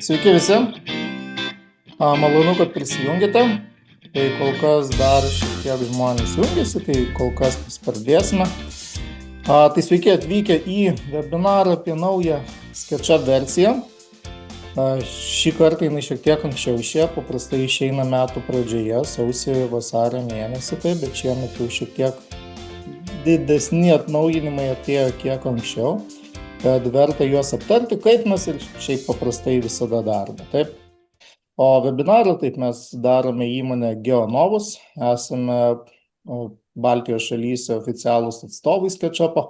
Sveiki visi, malonu, kad prisijungėte. Tai kol kas dar šiek tiek žmonės jungiasi, tai kol kas mes pradėsime. Tai sveiki atvykę į webinarą apie naują SketchUp versiją. Šį kartą jinai šiek tiek anksčiau išėjo, paprastai išeina metų pradžioje, sausį, vasario mėnesį, bet šiemet jau šiek tiek didesni atnaujinimai atėjo kiek anksčiau, kad verta juos aptarti, kaip mes ir šiaip paprastai visada darome. Taip. O webinarą taip mes darome įmonę Geonovus, esame Baltijos šalyse oficialūs atstovai SketchUp'o,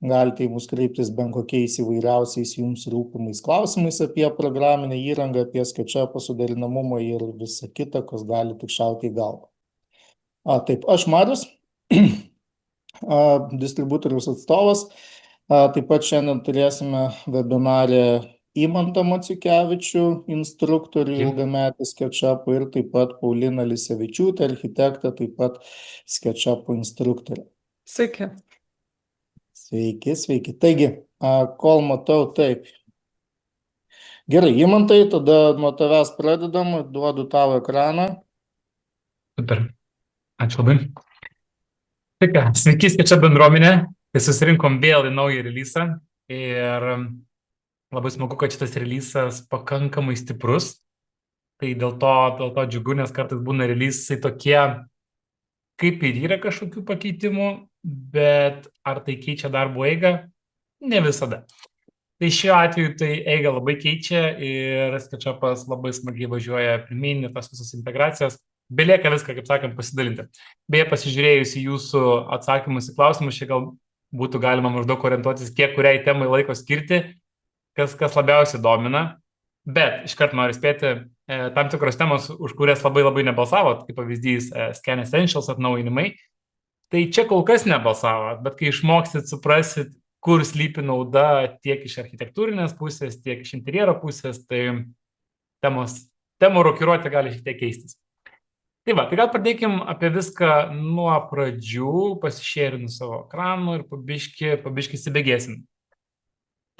galite į mus kreiptis bent kokiais įvairiausiais jums rūpimais klausimais apie programinę įrangą, apie SketchUp'o suderinamumą ir visą kitą, kas gali tik šauti į galvą. Taip, aš Marius, distributoriaus atstovas. Taip pat šiandien turėsime webinarę Imantą Maciukevičių, instruktorių ilgametį SketchUp'o ir taip pat Pauliną Lisevičiūtę, architektą, taip pat SketchUp'o instruktorę. Sveiki. Sveiki. Taigi, kol matau, taip. Gerai, Imantai, tada nuo tavęs pradedam, duodu tavo ekraną. Super. Ačiū labai. Tai ką, sveiki SketchUp bendruomenė. Tai susirinkom vėl į naują releasą ir labai smagu, kad šitas releasas pakankamai stiprus. Tai dėl to džiugu, nes kartais būna releasai tokie, kaip ir yra kažkokių pakeitimų, bet ar tai keičia darbo eigą? Ne visada. Tai šiuo atveju tai eigą labai keičia ir SketchUp'as labai smagiai važiuoja pirmyn ir tas visas integracijas. Belieka viską, kaip sakant, pasidalinti. Beje, pasižiūrėjus į jūsų atsakymus į klausimus, čia gal būtų galima maždaug orientuotis, kiek kuriai temai laiko skirti, kas labiausiai domina. Bet iškart noriu spėti, tam tikros temos, už kurias labai nebalsavot, kaip pavyzdys Scan Essentials atnaujinimai, tai čia kol kas nebalsavot, bet kai išmoksit, suprasit, kur slypi nauda tiek iš architektūrinės pusės, tiek iš interjero pusės, tai temų rokiruotė gali šiek tiek keistis. Tai gal pradėkim apie viską nuo pradžių, pasišėrinu savo ekranų ir pabiški įsibėgėsim.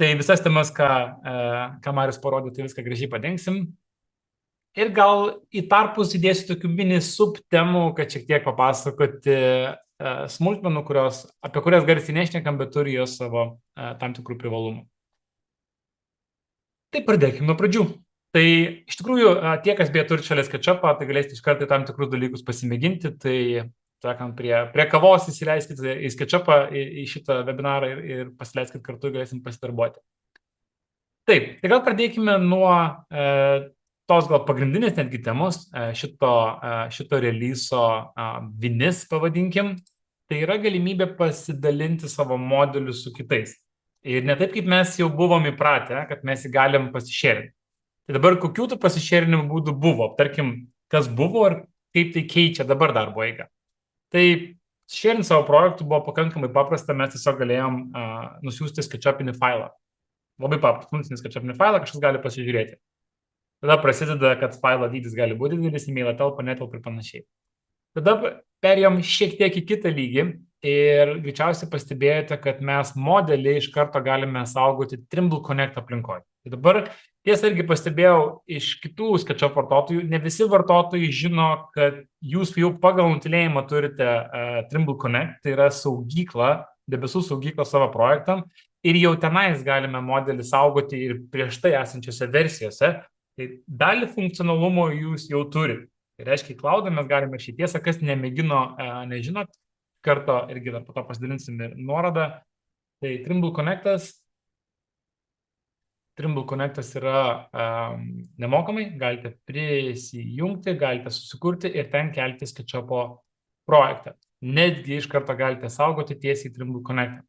Tai visas temas, ką Marius parodė, tai viską gražiai padengsim. Ir gal į tarpus įdėsiu tokių mini subtemų, kad šiek tiek papasakoti smulkmenų, apie kurias garsiai nešnekam, bet turi jos savo tam tikrų privalumų. Tai pradėkim nuo pradžių. Tai iš tikrųjų, tie, kas beje turi šalia SketchUp'ą, tai galėsite iš karto tam tikrus dalykus pasimėginti. Tai, sakant, prie kavos įsileiskite į SketchUp'ą į šitą webinarą ir pasileiskite kartu ir galėsim pasidarbuoti. Taip, tai gal pradėkime nuo tos gal pagrindinės netgi temos, šito releaso vinis, pavadinkim. Tai yra galimybė pasidalinti savo modelius su kitais. Ir ne taip, kaip mes jau buvom įpratę, kad mes jį galim pasišėrinti. Tai dabar kokių tų pasišėrinimų būdų buvo? Tarkim, kas buvo ir kaip tai keičia dabar darbo eigą. Tai šėrinti savo projektų buvo pakankamai paprasta, mes tiesiog galėjom nusiųsti SketchUp'inį failą. Labai paprasta, funkcinį SketchUp'inį failą, kažkas gali pasižiūrėti. Tada prasideda, kad failo dydis gali būti didelis, emailą telpa, netelpa ir panašiai. Tada perėjom šiek tiek į kitą lygį ir greičiausiai pastebėjote, kad mes modelį iš karto galime saugoti Trimble Connect aplinkoje. Tai dabar tiesa irgi pastebėjau iš kitų SketchUp vartotojų, ne visi vartotojai žino, kad jūs jau pagal nutylėjimą turite Trimble Connect, tai yra saugykla, debesų saugykla savo projektam ir jau tenais galime modelį saugoti ir prieš tai esančiose versijose. Tai dalį funkcionalumo jūs jau turite. Tai reiškia, į cloudą mes galime šį tiesą, kas nemėgino, nežinot, karto irgi dar po to pasidalinsim ir nuorodą. Tai Trimble Connectas yra nemokamai, galite prisijungti, galite susikurti ir ten kelti SketchUp'o projektą. Netgi iš karto galite saugoti tiesiai Trimble Connectą.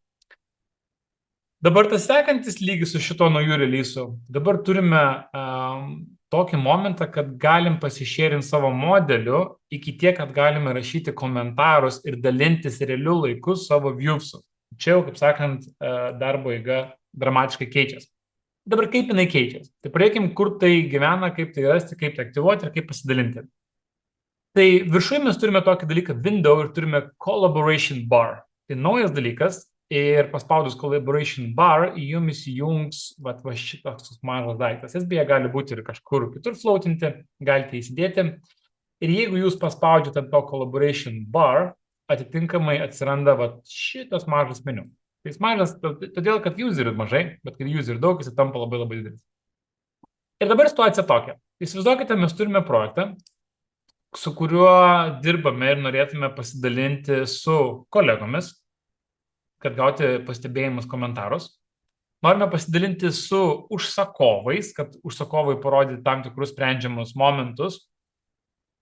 Dabar tas sekantis lygis su šito naujų releasu. Dabar turime tokį momentą, kad galim pasišėrinti savo modeliu iki tiek, kad galime rašyti komentarus ir dalintis realiu laiku savo views'u. Čia jau, kaip sakant, darbo eiga dramatiškai keičiasi. Dabar kaip jinai keičiasi? Tai pradėkim, kur tai gyvena, kaip tai rasti, kaip tai aktyvuoti ir kaip pasidalinti. Tai viršuje mes turime tokį dalyką window ir turime collaboration bar. Tai naujas dalykas ir paspaudus collaboration bar jums įjungs va šitas mažas daiktas. Jis beje gali būti ir kažkur kitur floatinti, galite įsidėti. Ir jeigu jūs paspaudžiate to collaboration bar, atitinkamai atsiranda va šitas mažas meniu. Tai jis mažas, todėl kad userių mažai, bet kai userių daug, jis tampa labai labai didelis. Ir dabar situacija tokia. Įsivaizduokite, mes turime projektą, su kuriuo dirbame ir norėtume pasidalinti su kolegomis, kad gauti pastebėjimus, komentarus. Norime pasidalinti su užsakovais, kad užsakovai parodyti tam tikrus sprendžiamus momentus.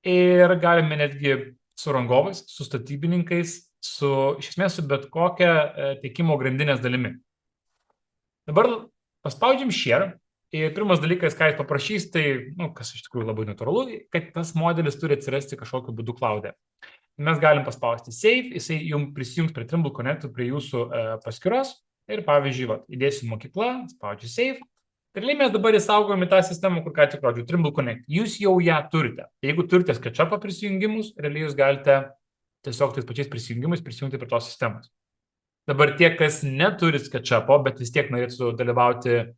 Ir galime netgi su rangovais, su statybininkais, iš esmės su bet kokia tiekimo grandinės dalimi. Dabar paspaudžiam share. Ir pirmas dalykas, ką jis paprašys, tai, kas iš tikrųjų labai natūralu, kad tas modelis turi atsirasti kažkokiu būdu cloud'e. Mes galim paspausti save, jisai jums prisijungs prie Trimble Connect, prie jūsų paskyros ir pavyzdžiui, įdėsiu mokykla, spaudžiu save. Ir mes dabar įsaugojame tą sistemą, kur ką tik rodžiu, Trimble Connect. Jūs jau ją turite. Jeigu turite SketchUp prisijungimus, realiai jūs galite tiesiog tais pačiais prisijungimais prisijungti prie tos sistemos. Dabar tie, kas neturi SketchUp, bet vis tiek norėtų dalyvauti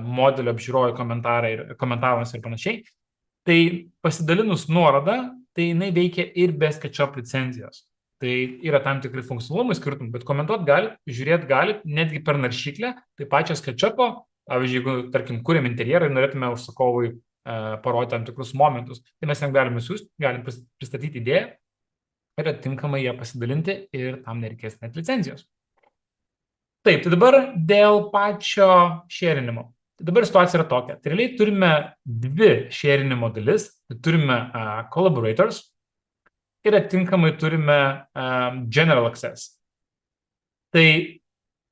modelio apžiūrojo komentavimas ir panašiai, tai pasidalinus nuorodą, tai jinai veikia ir be SketchUp licenzijos. Tai yra tam tikri funkcionalumai skirtumai, bet komentuoti galit, žiūrėti galit, netgi per naršyklę, tai pačią SketchUp, pavyzdžiui, jeigu, tarkim, kuriam interjerą ir norėtume užsakovui parodyti tam tikrus momentus, tai mes jam galime siųsti, galim pristatyti idėją ir atitinkamai ją pasidalinti ir tam nereikės net licenzijos. Taip, tai dabar dėl pačio šėrinimo. Tai dabar situacija yra tokia. Tai realiai turime dvi šėrinimo dalis. Tai turime collaborators ir atitinkamai turime general access. Tai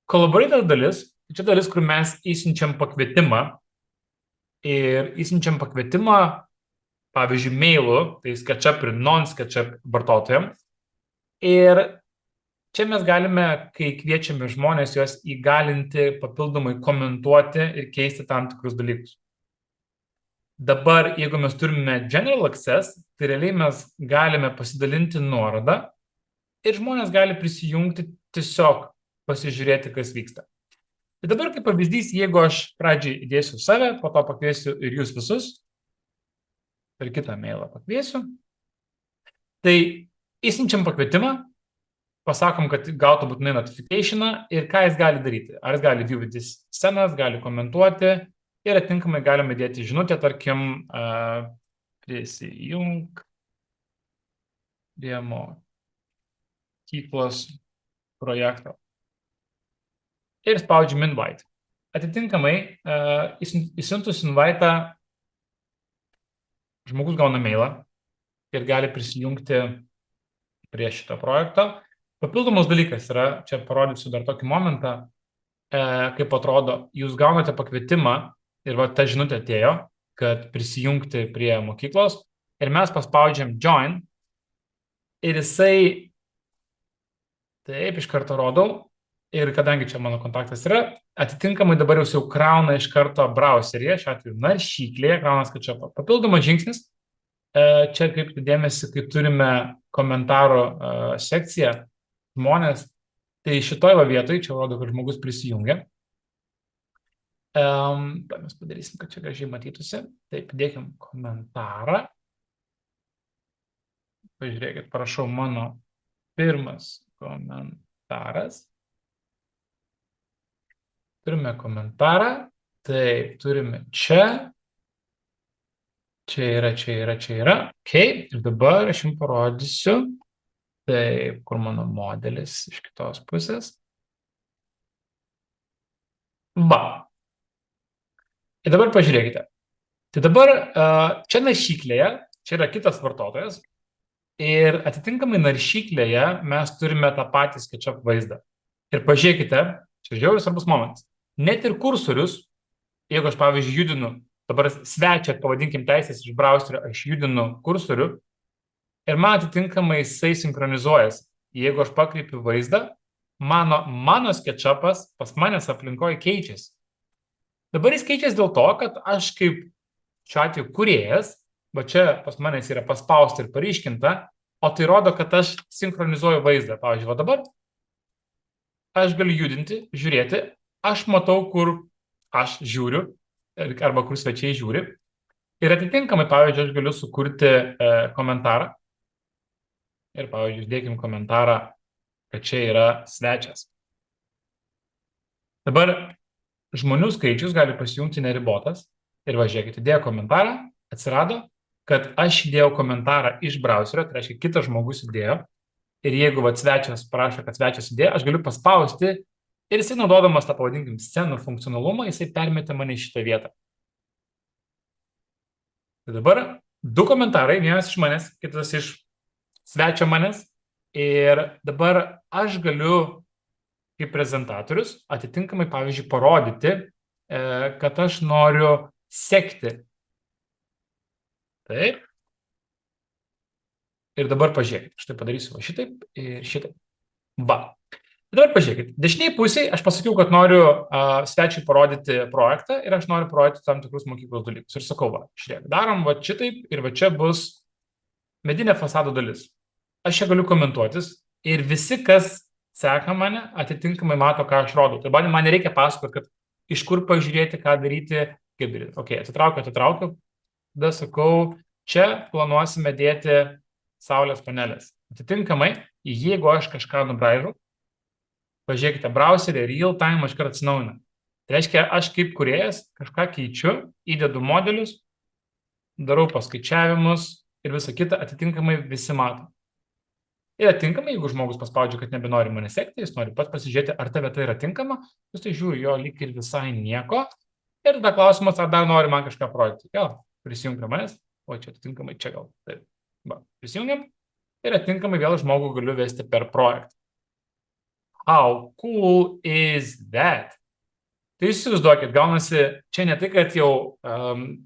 collaborator dalis, čia dalis, kur mes įsiunčiam pakvietimą ir įsiunčiam pakvietimą, pavyzdžiui, mailu, tai SketchUp ir non-SketchUp vartotojams. Ir čia mes galime, kai kviečiame žmonės, juos įgalinti papildomai komentuoti ir keisti tam tikrus dalykus. Dabar, jeigu mes turime general access, tai realiai mes galime pasidalinti nuorodą ir žmonės gali prisijungti tiesiog pasižiūrėti, kas vyksta. Tai dabar, kaip pavyzdys, jeigu aš pradžiai įdėsiu save, po to pakviesiu ir jūs visus, per kitą mailą pakviesiu, tai įsiunčiam pakvietimą, pasakom, kad gautų būtinai notificationą ir ką jis gali daryti. Ar jis gali viewyti scenas, gali komentuoti ir atitinkamai galime dėti žinutę, tarkim, prisijung prie mokyklos projekto. Ir spaudžiam invite. Atitinkamai, įsiuntus invite, žmogus gauna mailą ir gali prisijungti prie šito projekto. Papildomas dalykas yra, čia parodysiu dar tokį momentą, kaip atrodo, jūs gaunate pakvietimą ir va ta žinutė atėjo, kad prisijungti prie mokyklos ir mes paspaudžiam join ir jisai, taip, iš karto rodau ir kadangi čia mano kontaktas yra, atitinkamai dabar jau krauna iš karto browseryje, šiuo atveju naršyklėje, krauna SketchUp. Papildomas žingsnis, čia kaip dėmesį, kai turime komentaro sekciją, žmonės, tai šitoj vietoj, čia rodo, kad žmogus prisijungia. Mes padarysim, kad čia gražiai matytųsi. Taip, dėkim komentarą. Pažiūrėkit, parašau mano pirmas komentaras. Turime komentarą. Taip, turime čia. Čia yra. Ok, ir dabar aš jums parodysiu. Taip, kur mano modelis iš kitos pusės. Va. Ir dabar pažiūrėkite. Tai dabar čia naršyklėje, čia yra kitas vartotojas ir atitinkamai naršyklėje mes turime tą patį SketchUp vaizdą. Ir pažiūrėkite, čia žiauriai svarbus momentas. Net ir kursorius, jeigu aš pavyzdžiui judinu, dabar svečią, pavadinkim teisės iš browserio, aš judinu kursorių, ir man atitinkamai jisai sinchronizuojas. Jeigu aš pakreipiu vaizdą, mano SketchUpas pas manęs aplinkoje keičiasi. Dabar jis keičiasi dėl to, kad aš kaip šiuo atveju kūrėjas, va čia pas manęs yra paspausta ir paryškinta, o tai rodo, kad aš sinchronizuoju vaizdą. Pavyzdžiui, va dabar aš galiu judinti, žiūrėti, aš matau, kur aš žiūriu, arba kur svečiai žiūri. Ir atitinkamai, pavyzdžiui, aš galiu sukurti komentarą. Ir, pavyzdžiui, dėkim komentarą, kad čia yra svečias. Dabar žmonių skaičius gali pasijungti neribotas. Ir važiuokit, įdėjo komentarą, atsirado, kad aš įdėjau komentarą iš browserio, tai reiškia, kitas žmogus įdėjo. Ir jeigu svečias parašo, kad svečias įdėjo, aš galiu paspausti ir jisai naudodamas tą, pavadinkim, scenų funkcionalumą, jisai permetė mane į šitą vietą. Tai dabar du komentarai, vienas iš manęs, kitas iš svečio manęs. Ir dabar aš galiu kaip prezentatorius atitinkamai, pavyzdžiui, parodyti, kad aš noriu sekti. Taip. Ir dabar pažiūrėkit, štai padarysiu va šitaip ir šitaip. Va. Dabar pažiūrėkit, dešiniai pusėje aš pasakiau, kad noriu svečiui parodyti projektą ir aš noriu parodyti tam tikrus mokyklos dalykus. Ir sakau, va, žiūrėk, darom va šitaip ir va čia bus medinė fasado dalis. Aš čia galiu komentuotis ir visi, kas seka mane, atitinkamai mato, ką aš rodau. Tai man nereikia pasakoti, kad iš kur pažiūrėti, ką daryti, kaip daryti. Ok, atitraukiu. Tada sakau, čia planuosime dėti saulės panelės. Atitinkamai, jeigu aš kažką nubraižau, pažiūrėkite, browserį real time aš kartą atsinaujinu. Tai reiškia, aš kaip kūrėjas kažką keičiu, įdedu modelius, darau paskaičiavimus ir visą kitą, atitinkamai visi mato. Ir atitinkamai, jeigu žmogus paspaudžia, kad nebenori mane sekti, jis nori pats pasižiūrėti, ar ta vieta yra tinkama, jūs tai žiūri, jo lyg ir visai nieko. Ir tada klausimas, ar dar nori man kažką parodyti. Gal, prisijung prie manęs, o čia atitinkamai čia gal. Taip. Va, prisijungiam ir atitinkamai vėl žmogų galiu vesti per projektą. How cool is that? Tai jūs įsivaizduokit, gaunasi, čia ne tai, kad jau,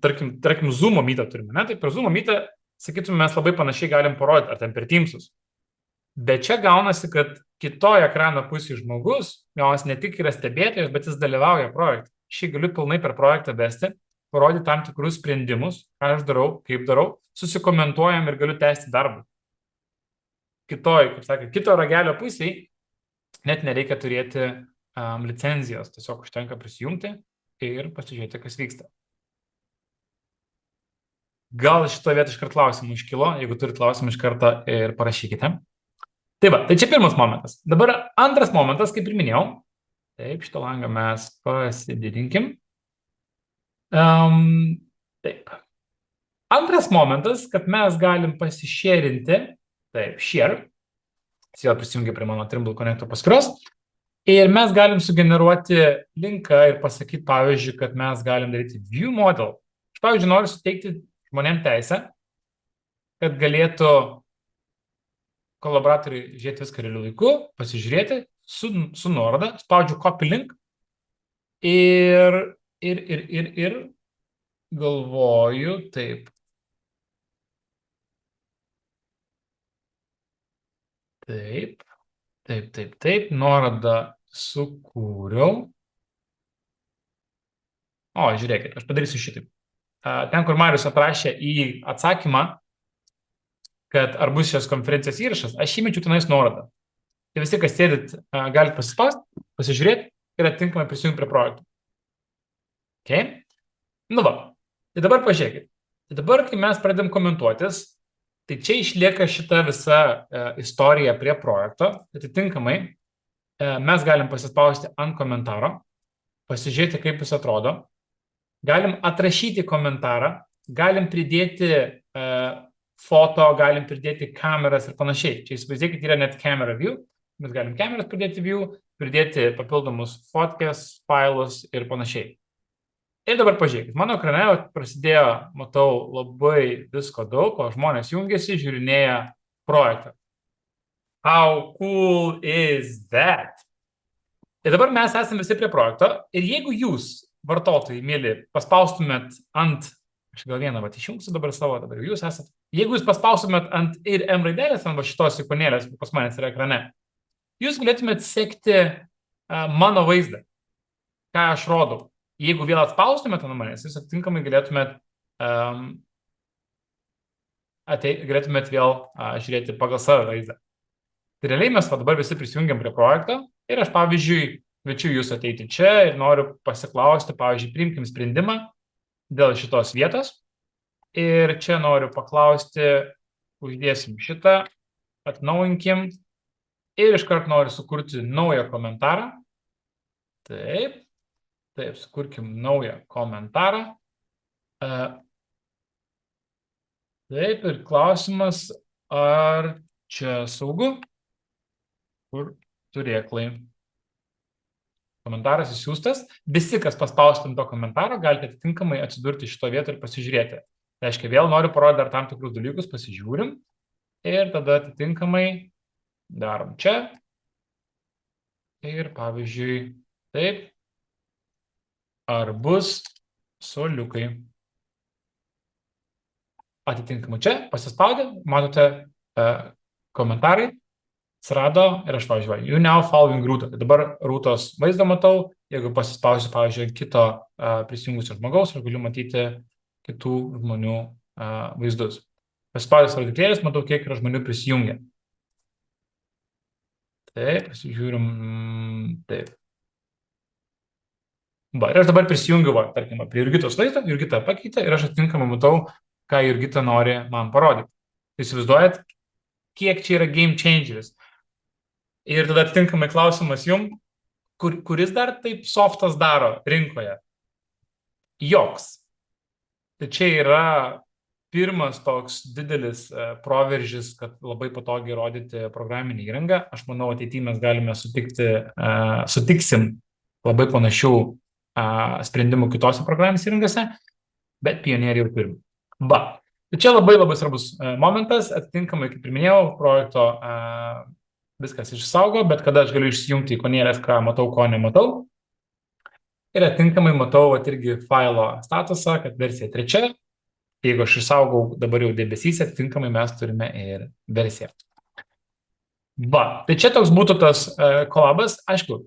tarkim, Zoom mytą turime, ne? Tai per Zoom mytą, sakytume, mes labai panašiai galim parodyti, ar ten per Teamsus. Bet čia gaunasi, kad kitoje ekrano pusėje žmogus, gaunasi ne tik yra stebėtojas, bet jis dalyvauja projekte. Šį galiu pilnai per projektą vesti, parodyti tam tikrus sprendimus, ką aš darau, kaip darau, susikomentuojam ir galiu tęsti darbą. Kito ragelio pusėje net nereikia turėti licenzijos, tiesiog užtenka prisijungti ir pasižiūrėti, kas vyksta. Gal šitoje vietoje iškart klausimų iškilo, jeigu turit klausimų iš karto ir parašykite. Tai va, tai čia pirmas momentas. Dabar antras momentas, kaip ir minėjau, taip, šitą langą mes pasididinkim. Taip. Antras momentas, kad mes galim pasišėrinti, taip, share, jis jau prisijungia prie mano Trimble Connector paskyros, ir mes galim sugeneruoti linką ir pasakyti, pavyzdžiui, kad mes galim daryti view model. Aš, pavyzdžiui, noriu suteikti žmonėm teisę, kad galėtų kolaboratoriai žiūrėti viską realiu laiku, pasižiūrėti su nuoroda, spaudžiu copy link ir galvoju taip. Taip, nuorodą sukūriau. O, žiūrėkit, aš padarysiu šitaip. Ten, kur Marius aprašė į atsakymą, kad ar bus šios konferencijos įrašas, aš įmečiu tenais nuorodą. Tai visi, kas sėdit, galite pasispausti, pasižiūrėti ir atitinkamai prisijungti prie projektų. Okay? Nu va, tai dabar pažiūrėkit. Tai dabar, kai mes pradedam komentuotis, tai čia išlieka šita visa istorija prie projekto. Atitinkamai mes galim pasispausti ant komentaro, pasižiūrėti, kaip jis atrodo. Galim atrašyti komentarą, galim pridėti foto, galim pridėti kameras ir panašiai. Čia įsivaizduokit, yra net camera view. Mes galim kameras pridėti view, pridėti papildomus fotkės, failus ir panašiai. Ir dabar pažiūrėkit, mano ekrane prasidėjo, matau, labai visko daug, o žmonės jungiasi, žiūrinėja projektą. How cool is that? Ir dabar mes esame visi prie projekto ir jeigu jūs, vartotojai, mėly, paspaustumėt ant, aš gal vieną išjungsiu dabar savo, dabar jūs esat, jeigu jūs paspaustumėt ant ir M raidelės, ant šitos ikonėlės, pas manęs yra ekrane, jūs galėtumėt sekti mano vaizdą, ką aš rodau. Jeigu vėl atspaustumėt ant manęs, jūs atitinkamai galėtumėt vėl žiūrėti pagal savo vaizdą. Tai realiai mes dabar visi prisijungiam prie projekto Ir aš, pavyzdžiui, kviečiu jūs ateiti čia ir noriu pasiklausti, pavyzdžiui, priimkim sprendimą dėl šitos vietos. Ir čia noriu paklausti, uždėsim šitą, atnaujinkim ir iškart noriu sukurti naują komentarą. Taip, sukurkim naują komentarą. Taip, ir klausimas, ar čia saugu? Kur turėklai? Komentaras įsiūstas. Visi, kas paspaustum to komentaro, galite atitinkamai atsidurti šito vietą ir pasižiūrėti. Tai reiškia, vėl noriu parodyti dar tam tikrus dalykus, pasižiūrim. Ir tada atitinkamai darom čia. Ir pavyzdžiui, taip. Ar bus suoliukai? Atitinkamai čia, pasispaudė, matote komentarai, atsirado ir aš važiuoju. You now following Rūta. Tai dabar Rūtos vaizdą matau. Jeigu pasispausiu, pavyzdžiui, kito prisijungusio žmogaus, aš galiu matyti kitų žmonių vaizdus. Pasispaudęs rodiklėlis, matau, kiek yra žmonių prisijungę. Taip, pasižiūrim. Taip. Va, ir aš dabar prisijungiu, va, tarkim, prie Jurgitos vaizdo, Jurgita pakeitė ir aš atitinkamai matau, ką Jurgita nori man parodyti. Tai įsivaizduojat, kiek čia yra game changeris. Ir tada atitinkamai klausimas jum, kuris dar taip softas daro rinkoje? Joks. Tai čia yra pirmas toks didelis proveržis, kad labai patogiai rodyti programinį įrangą. Aš manau, ateityje mes galime sutiksim labai panašių sprendimų kitose programinės įrangose, bet pionieriai jau turim. Va, tai čia labai svarbus momentas, atitinkamai, kaip ir minėjau, projekto viskas išsaugo, bet kada aš galiu išsijungti ikonėlės, ką matau, ko nematau. Ir atitinkamai matau irgi failo statusą, kad versija 3. Jeigu aš išsaugau dabar jau debesys, atitinkamai mes turime ir versiją. Va, tai čia toks būtų tas kolabas. Aišku,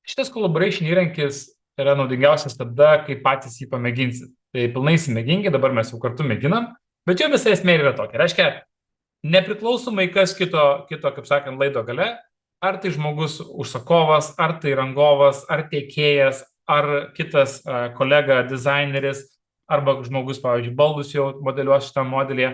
šitas collaboration įrankis yra naudingiausias tada, kai patys jį pamėginsit. Tai pilnai įsimėgingi, dabar mes jau kartu mėginam, bet jo visa esmė yra tokia. Reiškia, nepriklausomai kas kito, kaip sakant, laido gale, ar tai žmogus užsakovas, ar tai rangovas, ar tiekėjas, ar kitas kolega, dizaineris, arba žmogus, pavyzdžiui, baldus jau modeliuos šitą modelį,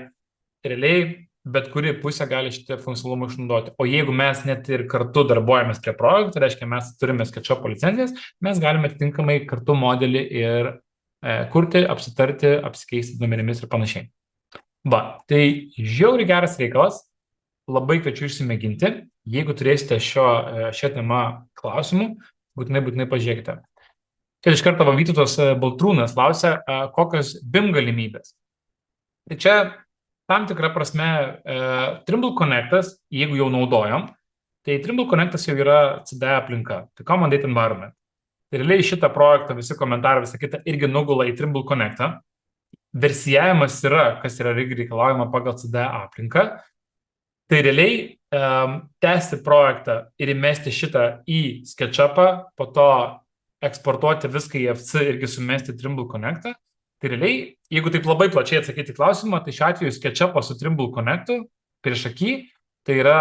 realiai bet kuri pusė gali šitą funkcionalumą išnaudoti. O jeigu mes net ir kartu darbuojamės prie projektų, tai reiškia, mes turime SketchUp licencijas, mes galime atitinkamai kartu modelį ir kurti, apsitarti, apsikeisti duomenimis ir panašiai. Va, tai žiauriai geras reikalas, labai kviečiu išsimėginti. Jeigu turėsite šią temą klausimų, būtinai pažiūrėkite. Čia iš karto Vytautas Baltrūnas klausia, kokios BIM galimybės. Tai čia tam tikra prasme Trimble Connectas, jeigu jau naudojam, tai Trimble Connectas jau yra CDE aplinka, tai Common Data Environment. Tai realiai šitą projektą, visi komentarai, visą kitą irgi nugula į Trimble Connectą. Versijavimas yra, kas yra reikalaujama pagal CDE aplinką. Tai realiai tęsti projektą ir įmesti šitą į SketchUpą, po to eksportuoti viską į FC irgi sumesti Trimble Connectą. Tai realiai, jeigu taip labai plačiai atsakyti klausimą, tai šiuo atveju SketchUpą su Trimble Connectu prieš akį, tai yra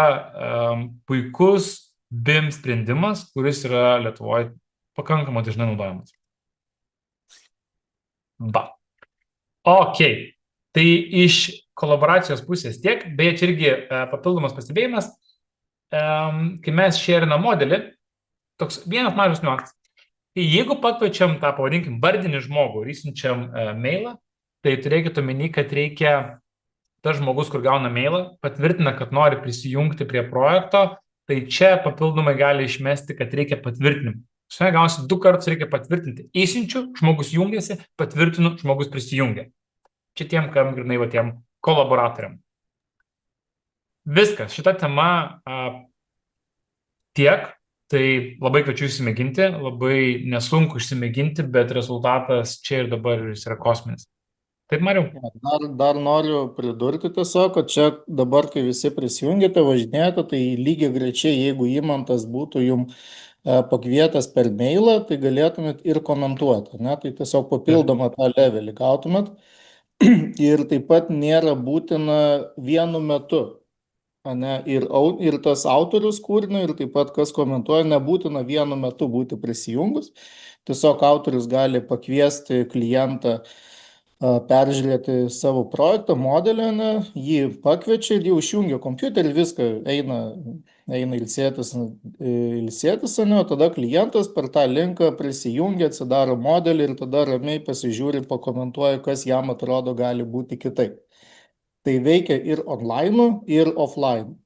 puikus BIM sprendimas, kuris yra Lietuvoje pakankamai dažnai naudojamas. Va. Ok. Tai iš kolaboracijos pusės tiek, beje, čia irgi papildomas pastebėjimas, kai mes sharinam modelį, toks vienas mažas niuansas. Tai jeigu pakviečiam tą, pavadinkim, vardinį žmogų ir įsiunčiam mailą, tai turėkite omeny, kad reikia tas žmogus, kur gauna mailą, patvirtina, kad nori prisijungti prie projekto, tai čia papildomai gali išmesti, kad reikia patvirtinimą. Šiandien gausi 2 kartus reikia patvirtinti. Įsiunčiu, žmogus jungiasi, patvirtinu, žmogus prisijungia. Čia tiem, kam grinai, va, tiem kolaboratoriam. Viskas, šita tema tiek. Tai labai kviečiu įsimėginti, labai nesunku išsimėginti, bet rezultatas čia ir dabar jis yra kosminis. Taip, Mariau? Dar noriu pridurti tiesiog, kad čia dabar, kai visi prisijungėte, važinėjate, tai lygiai grečiai, jeigu įmantas būtų jums pakvietęs per mailą, tai galėtumėt ir komentuoti, ne? Tai tiesiog papildomą tą levelį gautumėt. Ir taip pat nėra būtina vienu metu. ane, ir tas autorius kūrinio, ir taip pat kas komentuoja, nebūtina vienu metu būti prisijungus. Tiesiog autorius gali pakviesti klientą peržiūrėti savo projektą, modelį, ne, jį pakviečia ir jau išjungia kompiuterį, viską eina ilsėtis, ne, o tada klientas per tą linką prisijungia, atsidaro modelį ir tada ramiai pasižiūri, pakomentuoja, kas jam atrodo gali būti kitaip. Tai veikia ir online, ir offline.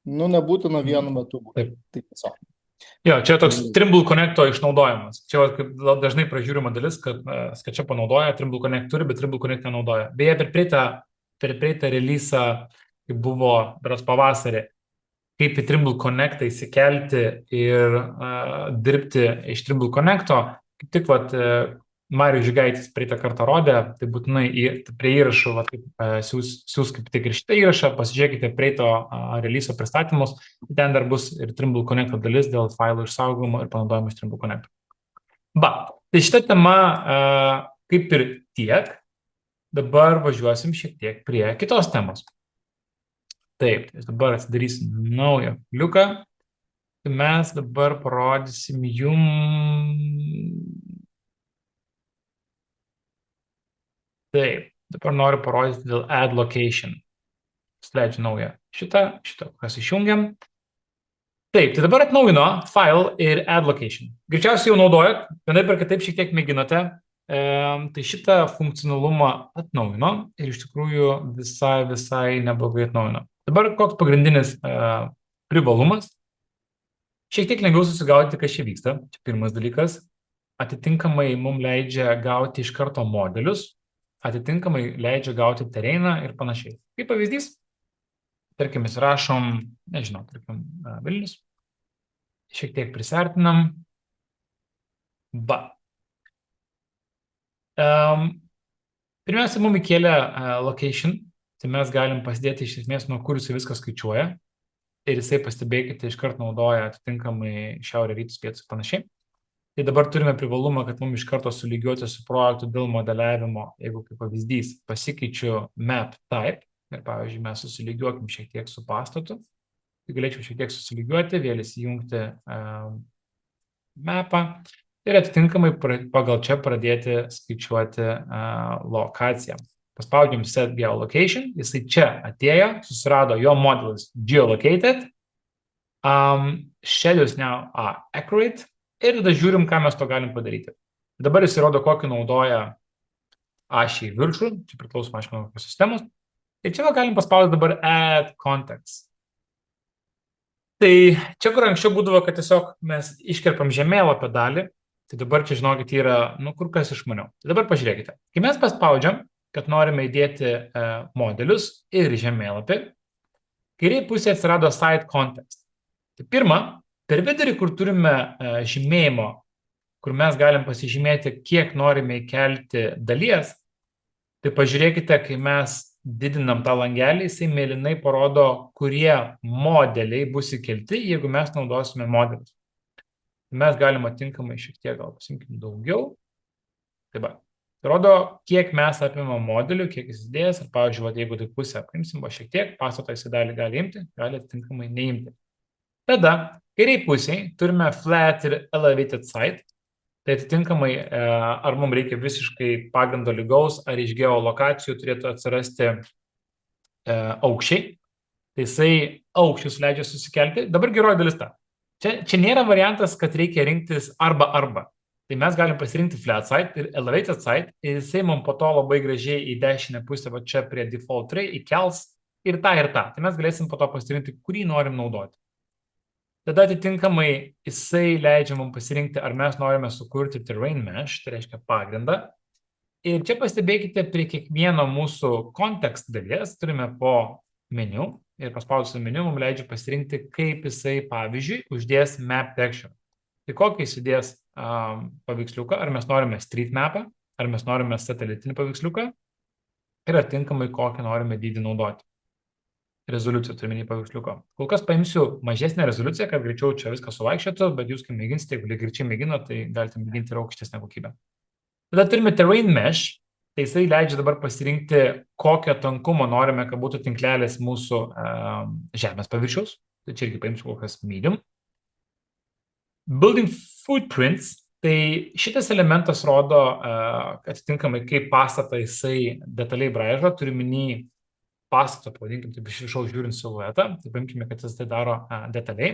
Nu, nebūtina vienu metu būti. Tai tiesiog. Jo, čia toks Trimble Connecto išnaudojimas. Čia kaip dažnai pražiūrima dalis, kad SketchUp naudoja, Trimble Connect turi, bet Trimble Connect nenaudoja. Beje, per praeitą releasą, kai buvo beros pavasarį, kaip į Trimble Connectą įsikelti ir dirbti iš Trimble Connecto, kaip tik Marijus Žygaitis praeitą kartą rodė, tai būtinai prie įrašų siūs kaip tik ir šitą įrašą, pasižiūrėkite praeito releaso pristatymus, ten dar bus ir Trimble Connecto dalis dėl failų išsaugojimo ir panaudojimo iš Trimble Connecto. Tai šita tema kaip ir tiek, dabar važiuosim šiek tiek prie kitos temos. Taip, dabar atsidarysim naują kliuką, tai mes dabar parodysim jums. Taip, dabar noriu parodyti dėl Add Location. Sleidžiu naują šitą, kas išjungiam. Taip, tai dabar atnaujino File ir Add Location. Greičiausiai jau naudojat, vienaip ir kitaip šiek tiek mėginote, tai šitą funkcionalumą atnaujino ir iš tikrųjų visai neblogai atnaujino. Dabar koks pagrindinis privalumas? Šiek tiek lengviau susigaudyti, kas čia vyksta. Čia pirmas dalykas. Atitinkamai mums leidžia gauti iš karto modelius, atitinkamai leidžia gauti terainą ir panašiai. Kaip pavyzdys, tarkim, mes rašom, nežinau, tarkim, Vilnius, šiek tiek prisartinam. Pirmiausia, mums įkėlė location, tai mes galim pasidėti iš esmės, nuo kur jisai viską skaičiuoja ir jisai, pastebėkite, iš karto naudoja atitinkamai šiaurė, rytus, pietus ir panašiai. Tai dabar turime privalumą, kad mums iš karto sulygiuoti su projektu dėl modeliavimo, jeigu kaip pavyzdys pasikeičiu map type ir pavyzdžiui mes susilygiuokim šiek tiek su pastatu, tai galėčiau šiek tiek susilygiuoti, vėl įsijungti mapą ir atitinkamai pagal čia pradėti skaičiuoti lokaciją. Paspaudžiam set geolocation, jisai čia atėjo, susirado jo modelis geolocated, schedules now are accurate. Ir tada žiūrim, ką mes to galim padaryti. Dabar jis įrodo, kokį naudoja ašį į viršų, čia priklausoma, aišku, nuo kokios sistemos. Ir čia galim paspaudyti dabar Add Context. Tai čia, kur anksčiau būdavo, kad tiesiog mes iškerpam žemėlapio dalį, tai dabar čia, žinokit, yra, kur kas išmaniau. Tai dabar pažiūrėkite. Kai mes paspaudžiam, kad norime įdėti modelius ir žemėlapį, kairėje pusėje atsirado Site Context. Tai pirma, per vidurį, kur turime žymėjimo, kur mes galim pasižymėti, kiek norime įkelti dalies, tai pažiūrėkite, kai mes didinam tą langelį, jisai mėlynai parodo, kurie modeliai bus įkelti, jeigu mes naudosime modelius. Mes galim atinkamai šiek tiek, gal pasimkim daugiau. Taip va, tai rodo, kiek mes apimam modelių, kiek jis įdėjęs, ir pavyzdžiui, jeigu tai pusę apimsim, šiek tiek, pastatą jisai dalį gali imti, gali atinkamai neimti. Tada, kairiai pusiai, turime flat ir elevated site, tai atitinkamai, ar mums reikia visiškai pagrindo lygaus, ar iš geolokacijų turėtų atsirasti aukščiai, tai jisai aukščius leidžia susikelti. Dabar geroji dalis ta. Čia nėra variantas, kad reikia rinktis arba. Tai mes galim pasirinkti flat site ir elevated site, ir jisai mums po to labai gražiai į dešinę pusę, va čia prie default tray, įkels ir tą. Tai mes galėsim po to pasirinkti, kurį norim naudoti. Tada atitinkamai jisai leidžia mums pasirinkti, ar mes norime sukurti terrain mesh, tai reiškia pagrindą. Ir čia pastebėkite, prie kiekvieno mūsų kontekst dalies turime po meniu ir paspaudus meniu mums leidžia pasirinkti, kaip jisai, pavyzdžiui, uždės map texture. Tai kokį jis įdės paveiksliuką, ar mes norime street mapą, ar mes norime satelitinį paveiksliuką ir atitinkamai kokį norime dydį naudoti. Rezoliuciją turime į paveiksliuką. Kol kas paimsiu mažesnę rezoliuciją, kad greičiau čia viską suvaikščiotų, bet jūs, kai mėginsite, jeigu greičiai mėgino, tai galite mėginti ir aukštesnę kokybę. Tada turime terrain mesh, tai jisai leidžia dabar pasirinkti, kokio tankumo norime, kad būtų tinklelis mūsų žemės paviršiaus. Tai čia irgi paimsiu kokias medium. Building footprints, tai šitas elementas rodo atitinkamai, kaip pastatą jisai detaliai braižo, turiu minį pastato, pavadinkim, taip iš viršaus žiūrint siluetą, tai paimkime, kad jis tai daro detaliai.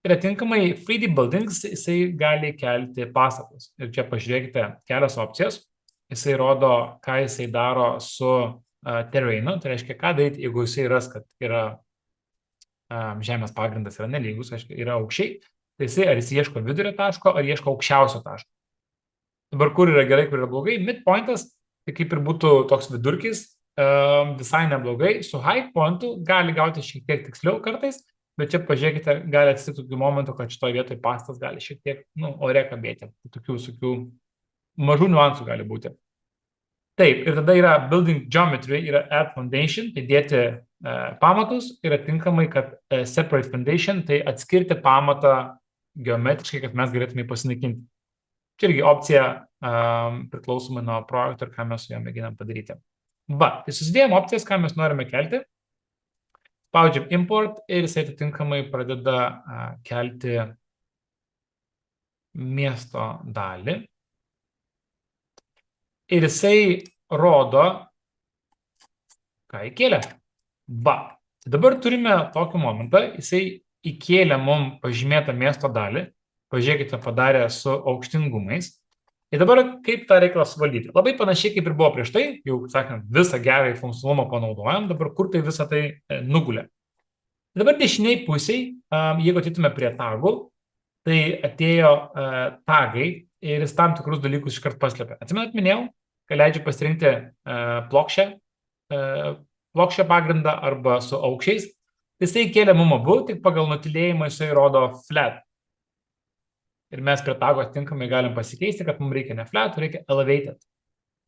Ir atitinkamai 3D buildings jisai gali kelti pastatus. Ir čia pažiūrėkite kelias opcijas. Jisai rodo, ką jisai daro su terrainu, tai reiškia, ką daryti, jeigu jisai ras, kad yra žemės pagrindas yra nelygus, yra aukščiai, tai jisai ar jis ieško vidurio taško, ar ieško aukščiausio taško. Dabar kur yra gerai, kur yra blogai, midpointas, tai kaip ir būtų toks vidurkis, visai neblogai, su high pointu gali gauti šiek tiek tiksliau kartais, bet čia pažiūrėkite, gali atsitikti tokių momentų, kad šitoje vietoje pastas gali šiek tiek, ore kabėti, tokių mažų niuansų gali būti. Taip, ir tada yra building geometry, yra add foundation, tai dėti pamatus ir atitinkamai, kad separate foundation, tai atskirti pamatą geometriškai, kad mes galėtume pasinaikinti. Čia irgi opcija priklausomai nuo projekto ir ką mes su juo mėginam padaryti. Tai susidėjom opcijas, ką mes norime kelti. Spaudžiam import ir jisai atitinkamai pradeda kelti miesto dalį. Ir jisai rodo, ką įkėlė. Dabar turime tokį momentą, jisai įkėlė mums pažymėtą miesto dalį, pažiūrėkite, padarė su aukštingumais. Ir dabar kaip tą reikalą suvaldyti? Labai panašiai kaip ir buvo prieš tai, jau sakant, visą gerą funkcionalumą panaudojam, dabar kur tai visą tai nugulė. Dabar dešiniai pusiai, jeigu atėtume prie tagų, tai atėjo tagai ir jis tam tikrus dalykus iškart paslėpė. Atsimenat, minėjau, kad leidžia pasirinkti plokščią pagrindą arba su aukščiais. Jisai kėlė mum abu, tik pagal nutylėjimą jisai rodo flat. Ir mes prie tago atitinkamai galim pasikeisti, kad mums reikia ne flat, reikia elevated.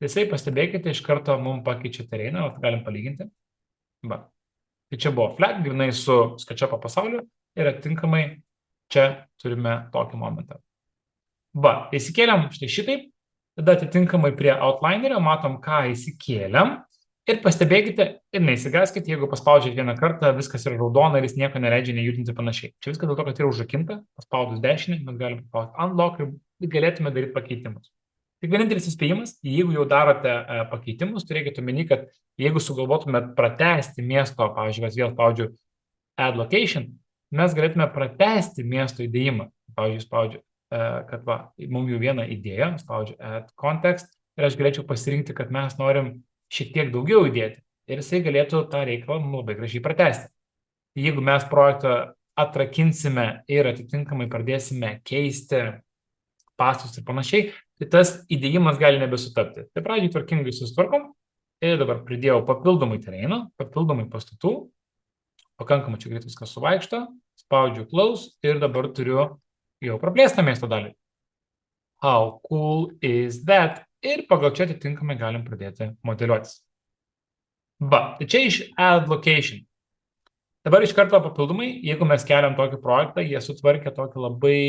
Jisai pastebėkite, iš karto mums pakeičia terainą, galim palyginti. Tai čia buvo flat, grinai su SketchUp pasauliu ir atitinkamai čia turime tokį momentą. Įsikėliam štai šitaip, tada atitinkamai prie outlinerio matom, ką įsikėliam ir pastebėkite ir neįsigaskite, jeigu paspaudžiat vieną kartą, viskas yra raudona ir jis nieko neleidžia nejudinti panašiai. Čia viskas dėl to, kad yra užrakinta, paspaudus dešinį, mes galim paspausti unlock ir galėtume daryti pakeitimus. Tik vienintelis įspėjimas, jeigu jau darote pakeitimus, turėkite omeny, kad jeigu sugalvotumėt pratęsti miesto, pavyzdžiui, vėl spaudžiu add location, mes galėtume pratęsti miesto įdėjimą. Pavyzdžiui, spaudžiu, kad mums jau vieną idėją, spaudžiu add context ir aš galėčiau pasirinkti, kad mes norim šiek tiek daugiau įdėti ir jisai galėtų tą reikalą labai gražiai pratęsti. Jeigu mes projektą atrakinsime ir atitinkamai pradėsime keisti pastus ir panašiai, tai tas įdėjimas gali nebesutapti. Tai pradžiai tvarkingai susitvarkom ir dabar pridėjau papildomai terainą, papildomai pastatų, pakankamai čia greit viskas suvaikšto, spaudžiu close ir dabar turiu jau praplėstą miesto dalį. How cool is that? Ir pagal čia atitinkamai galim pradėti modeliuotis. Tai čia iš add location. Dabar iš karto papildomai, jeigu mes keliam tokį projektą, jie sutvarkė tokį labai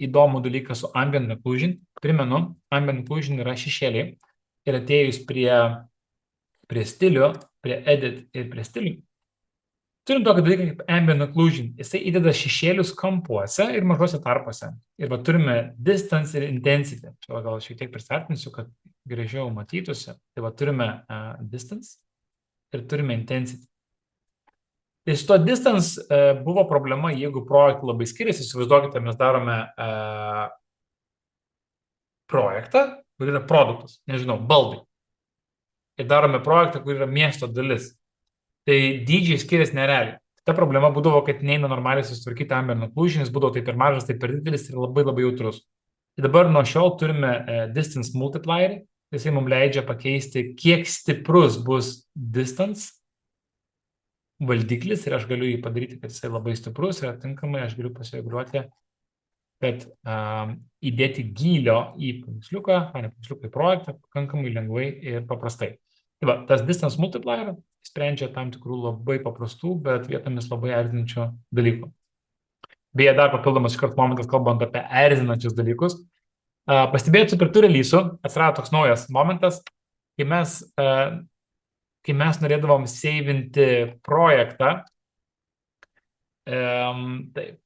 įdomų dalyką su ambient occlusion. Primenu, ambient occlusion yra šešėliai ir atėjus prie stilių, prie edit ir prie stilių, turim tokį dalyką kaip ambient occlusion. Jisai įdeda šešėlius kampuose ir mažuose tarpuose. Ir turime distance ir intensity. Čia gal šiek tiek pristatinsiu, kad gražiau matytųsi. Tai turime distance ir turime intensity. Tai su to distance buvo problema, jeigu projektai labai skiriasi. Įsivaizduokite, mes darome projektą, kur yra produktas, nežinau, baldai. Ir darome projektą, kur yra miesto dalis. Tai dydžiai skiriasi nerealiai. Ta problema būdavo, kad neina normaliai susitvarkyti ambient occlusion, jis būdavo tai per mažas, tai per didelis ir labai labai jautrus. Tai dabar nuo šiol turime distance multiplierį, jisai mums leidžia pakeisti, kiek stiprus bus distance valdiklis ir aš galiu jį padaryti, kad jisai labai stiprus ir atitinkamai aš galiu pasireguliuoti, kad įdėti gylio į paveiksliuką, į projektą pakankamai lengvai ir paprastai. Tai tas distance multiplier sprendžia tam tikrų labai paprastų, bet vietomis labai erzinančių dalykų. Beje, dar papildomas iškart momentas, kalbant apie erzinančius dalykus. Pastebėjot, su pritu release'u atsirado toks naujas momentas, kai mes norėdavom seivinti projektą, taip,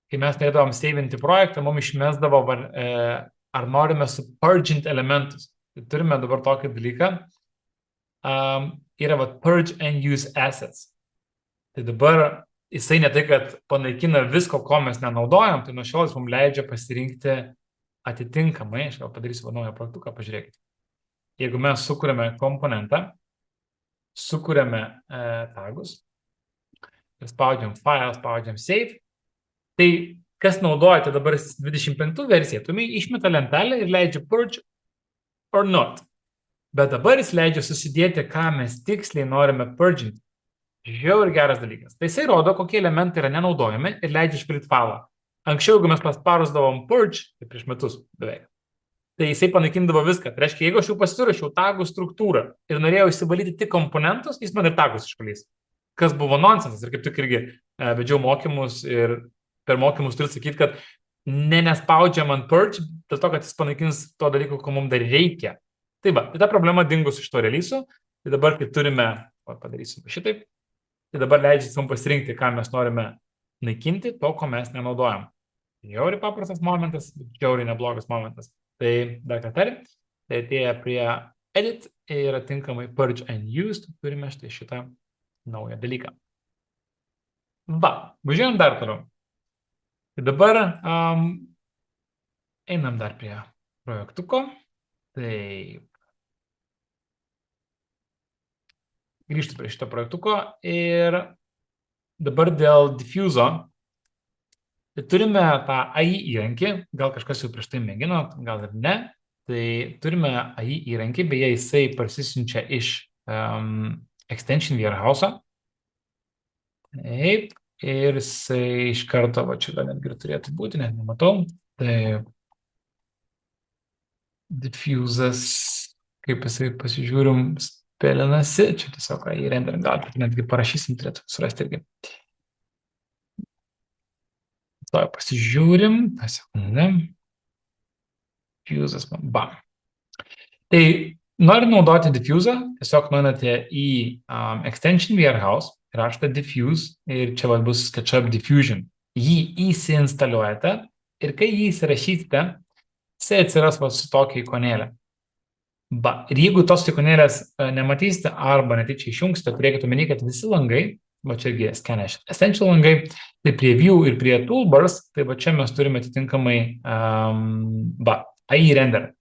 kai mes norėdavom seivinti projektą, mums išmesdavo, ar norime supurginti elementus. Tai turime dabar tokį dalyką. Yra purge and use assets. Tai dabar jisai ne tai, kad panaikina visko, ko mes nenaudojam, tai nuo šiol jis mums leidžia pasirinkti atitinkamai. Aš gal padarysiu naują projektuką, pažiūrėkite. Jeigu mes sukūrėme komponentą, sukūrėme tagus, ir spaudžiam file, spaudžiam save, tai kas naudojate dabar 25 versiją, tu išmeta lentelę ir leidžia purge or not. Bet dabar jis leidžia susidėti, ką mes tiksliai norime purginti. Žiauriai geras dalykas. Tai jisai rodo, kokie elementai yra nenaudojami ir leidžia išpilti filą. Anksčiau, jeigu mes pasparusdavom purge, tai prieš metus beveik, tai jisai panaikindavo viską. Tai reiškia, jeigu aš jau pasirašiau tagų struktūrą ir norėjau įsivalyti tik komponentus, jis man ir tagus išvalys. Kas buvo nonsensas ir kaip tik irgi vedžiau mokymus ir per mokymus turiu sakyti, kad nespaudžiam ant purge, dėl to, kad jis panaikins to dalyko, ko mums dar reikia. Tai va, tai ta problema dingus iš to releaso. Tai dabar, kai turime, padarysim šitaip, tai dabar leidžia mums pasirinkti, ką mes norime naikinti, to, ko mes nenaudojam. Žiauriai paprastas momentas, žiauriai neblogas momentas. Tai dar kartą, tai atėję prie edit ir atinkamai purge and use, turime šitą naują dalyką. Va, važiuojam dar toliau. Tai dabar einam dar prie projektuko. Tai grįžtu prie šito projektuko ir dabar dėl diffuso. Tai turime tą AI įrankį, gal kažkas jau prieš tai mėgino, gal ir ne. Tai turime AI įrankį, beje, jisai parsisiunčia iš Extension Warehouse. Taip, ir jisai iš karto, va čia gal netgi turėtų būti, net nematau. Tai diffusas, kaip jisai pasižiūrim, spėlinasi, čia tiesiog AI render, gal netgi parašysim, turėtų surasti irgi. To pasižiūrim, sekundę. Diffusas, bam. Tai norint naudoti diffusą, tiesiog nueinate į Extension Warehouse, raštą diffuse ir čia bus SketchUp Diffusion. Jį įsiinstaliuojate ir kai jį įsirašysite, jisai atsiras su tokia ikonėlė. Ir jeigu tos ikonėlės nematysite arba netyčia išjungsite, turėkite omeny, kad visi langai, va čia irgi Essential langai, tai prie View ir prie Toolbars, tai va čia mes turime atitinkamai AI render.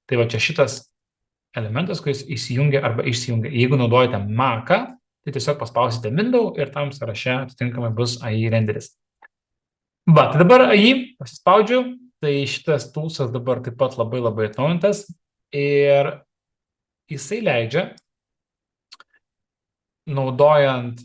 Tai va čia šitas elementas, kuris įsijungia arba išsijungia. Jeigu naudojate Mac'ą, tai tiesiog paspausite Window ir tam sąraše atitinkamai bus AI renderis. Tai dabar AI pasispaudžiu, tai šitas toolsas dabar taip pat labai atnaujintas ir jisai leidžia, naudojant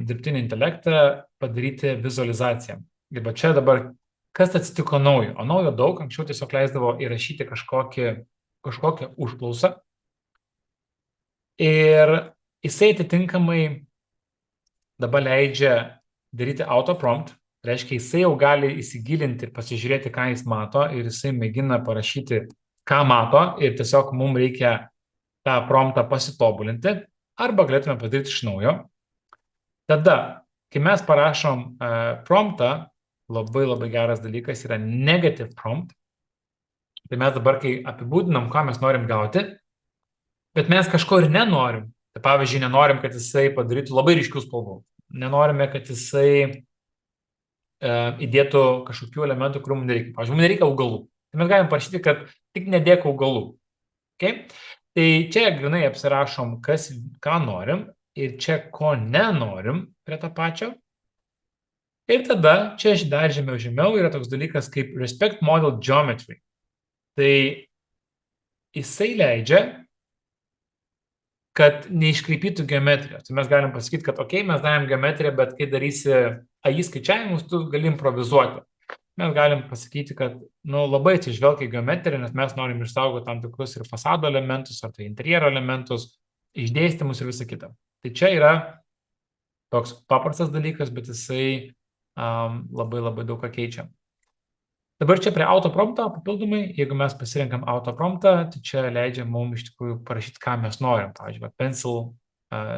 dirbtinį intelektą, padaryti vizualizaciją. Ir čia dabar, kas atsitiko naujo? O naujo daug, anksčiau tiesiog leisdavo įrašyti kažkokią užklausą. Ir jisai atitinkamai dabar leidžia daryti autoprompt, reiškia, jisai jau gali įsigilinti ir pasižiūrėti, ką jis mato ir jisai mėgina parašyti, ką mato ir tiesiog mums reikia tą promptą pasitobulinti arba galėtume padaryti iš naujo. Tada, kai mes parašom promptą, labai geras dalykas yra negative prompt. Tai mes dabar, kai apibūdinam, ką mes norim gauti, bet mes kažko ir nenorim. Tai pavyzdžiui, nenorim, kad jisai padarytų labai ryškių spalvų. Nenorime, kad jisai įdėtų kažkokių elementų, kurių mums nereikia. Pavyzdžiui, mums nereikia augalų. Tai mes galim parašyti, kad tik nedėk augalų. Okay? Tai čia grinai apsirašom, ką norim ir čia ko nenorim prie tą pačio. Ir tada čia dar žemiau yra toks dalykas kaip Respect Model Geometry. Tai jisai leidžia, kad neiškreipytų geometrijos. Tai mes galim pasakyti, kad mes darėm geometriją, bet kai darysi AI skaičiavimus, tu gali improvizuoti. Mes galim pasakyti, kad labai atsižvelgia į geometriją, nes mes norim išsaugoti tam tikrus ir fasado elementus, ar tai interjero elementus, išdėstymus ir visą kitą. Tai čia yra toks paprastas dalykas, bet jisai labai daug ką keičia. Dabar čia prie autoprompto papildomai, jeigu mes pasirenkam autopromptą, tai čia leidžia mums iš tikrųjų parašyti, ką mes norim. Pavyzdžiui, pencil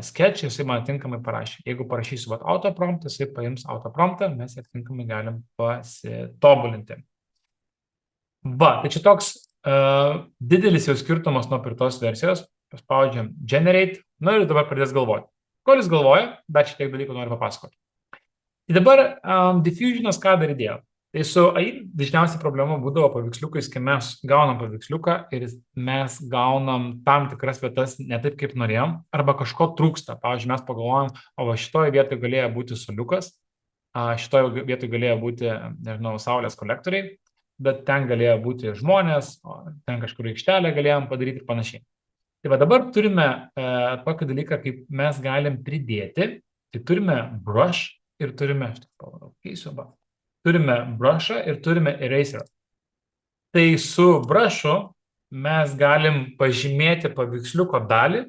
sketch, jisai man tinkamai parašė. Jeigu parašysiu autopromptą, jisai paims autopromptą, mes atitinkamai galim pasitobulinti. Va, tai čia toks didelis jau skirtumas nuo pirtos versijos. Paspaudžiam generate, ir dabar pradės galvoti. Kol jis galvoja, bet šiek tiek dalykų noriu papasakoti. Tai dabar diffusionas ką dar įdėjo? Tai su AI dažniausiai problema būdavo paveiksliukais, kai mes gaunam paveiksliuką ir mes gaunam tam tikras vietas ne taip, kaip norėjom, arba kažko trūksta. Pavyzdžiui, mes pagalvojam, o va šitoje vietoje galėjo būti soliukas, šitoje vietoje galėjo būti, nežinau, saulės kolektoriai, bet ten galėjo būti žmonės, ten kažkur aikštelę galėjom padaryti ir panašiai. Tai va dabar turime tokį dalyką, kaip mes galim pridėti, tai turime brush ir turime, turime brushą ir turime eraserą. Tai su brushu mes galim pažymėti paveiksliuko dalį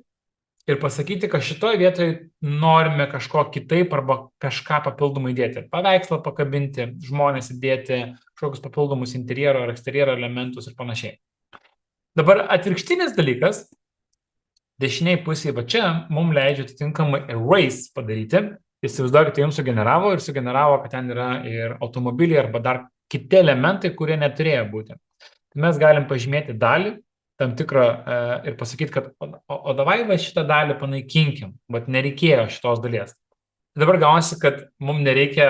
ir pasakyti, kad šitoje vietoje norime kažko kitaip arba kažką papildomai įdėti. Paveikslą pakabinti, žmonės įdėti, kažkokius papildomus interjero ar eksterjero elementus ir panašiai. Dabar atvirkštinis dalykas, dešiniai pusėje va čia, mums leidžia atitinkamai erase padaryti. Įsivaizduokite, jums sugeneravo, kad ten yra ir automobiliai arba dar kiti elementai, kurie neturėjo būti. Tai mes galim pažymėti dalį, tam tikrą ir pasakyti, kad o davai va šitą dalį panaikinkim, bet nereikėjo šitos dalies. Tai dabar gaunasi, kad mums nereikia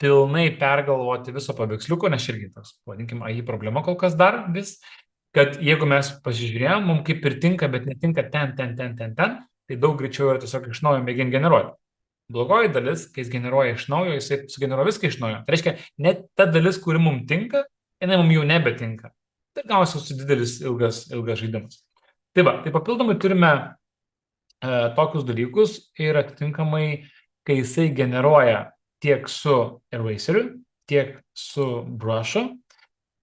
pilnai pergalvoti viso paveiksliuko, nes irgi toks, vadinkim, AI problema kol kas dar vis, kad jeigu mes pasižiūrėjom, mums kaip ir tinka, bet netinka ten, tai daug greičiau yra tiesiog iš naujo mėgint generuoti. Blogoji dalis, kai jis generuoja iš naujo, jisai sugeneruoja viską iš naujo. Tai reiškia, net ta dalis, kuri mums tinka, jinai mums jau nebetinka. Tai gausi su didelis ilgas žaidimas. Tai va, tai papildomai turime tokius dalykus ir atitinkamai, kai jisai generuoja tiek su eraseriu, tiek su brushu,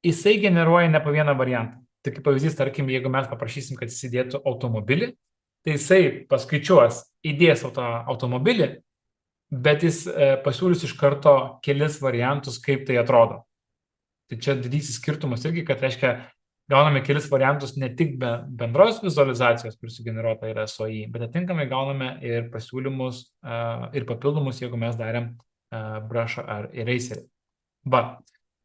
jisai generuoja ne po vieną variantą. Tai kaip pavyzdys, tarkim, jeigu mes paprašysim, kad jis įdėtų automobilį, tai jisai paskaičiuos, įdės automobilį, bet jis pasiūlys iš karto kelis variantus, kaip tai atrodo. Tai čia didysis skirtumas irgi, kad reiškia, gauname kelis variantus ne tik be bendros vizualizacijos, kuris sugeneruota yra su AI, bet atitinkamai gauname ir pasiūlymus ir papildomus, jeigu mes darėm brushą ar eraserį. Va,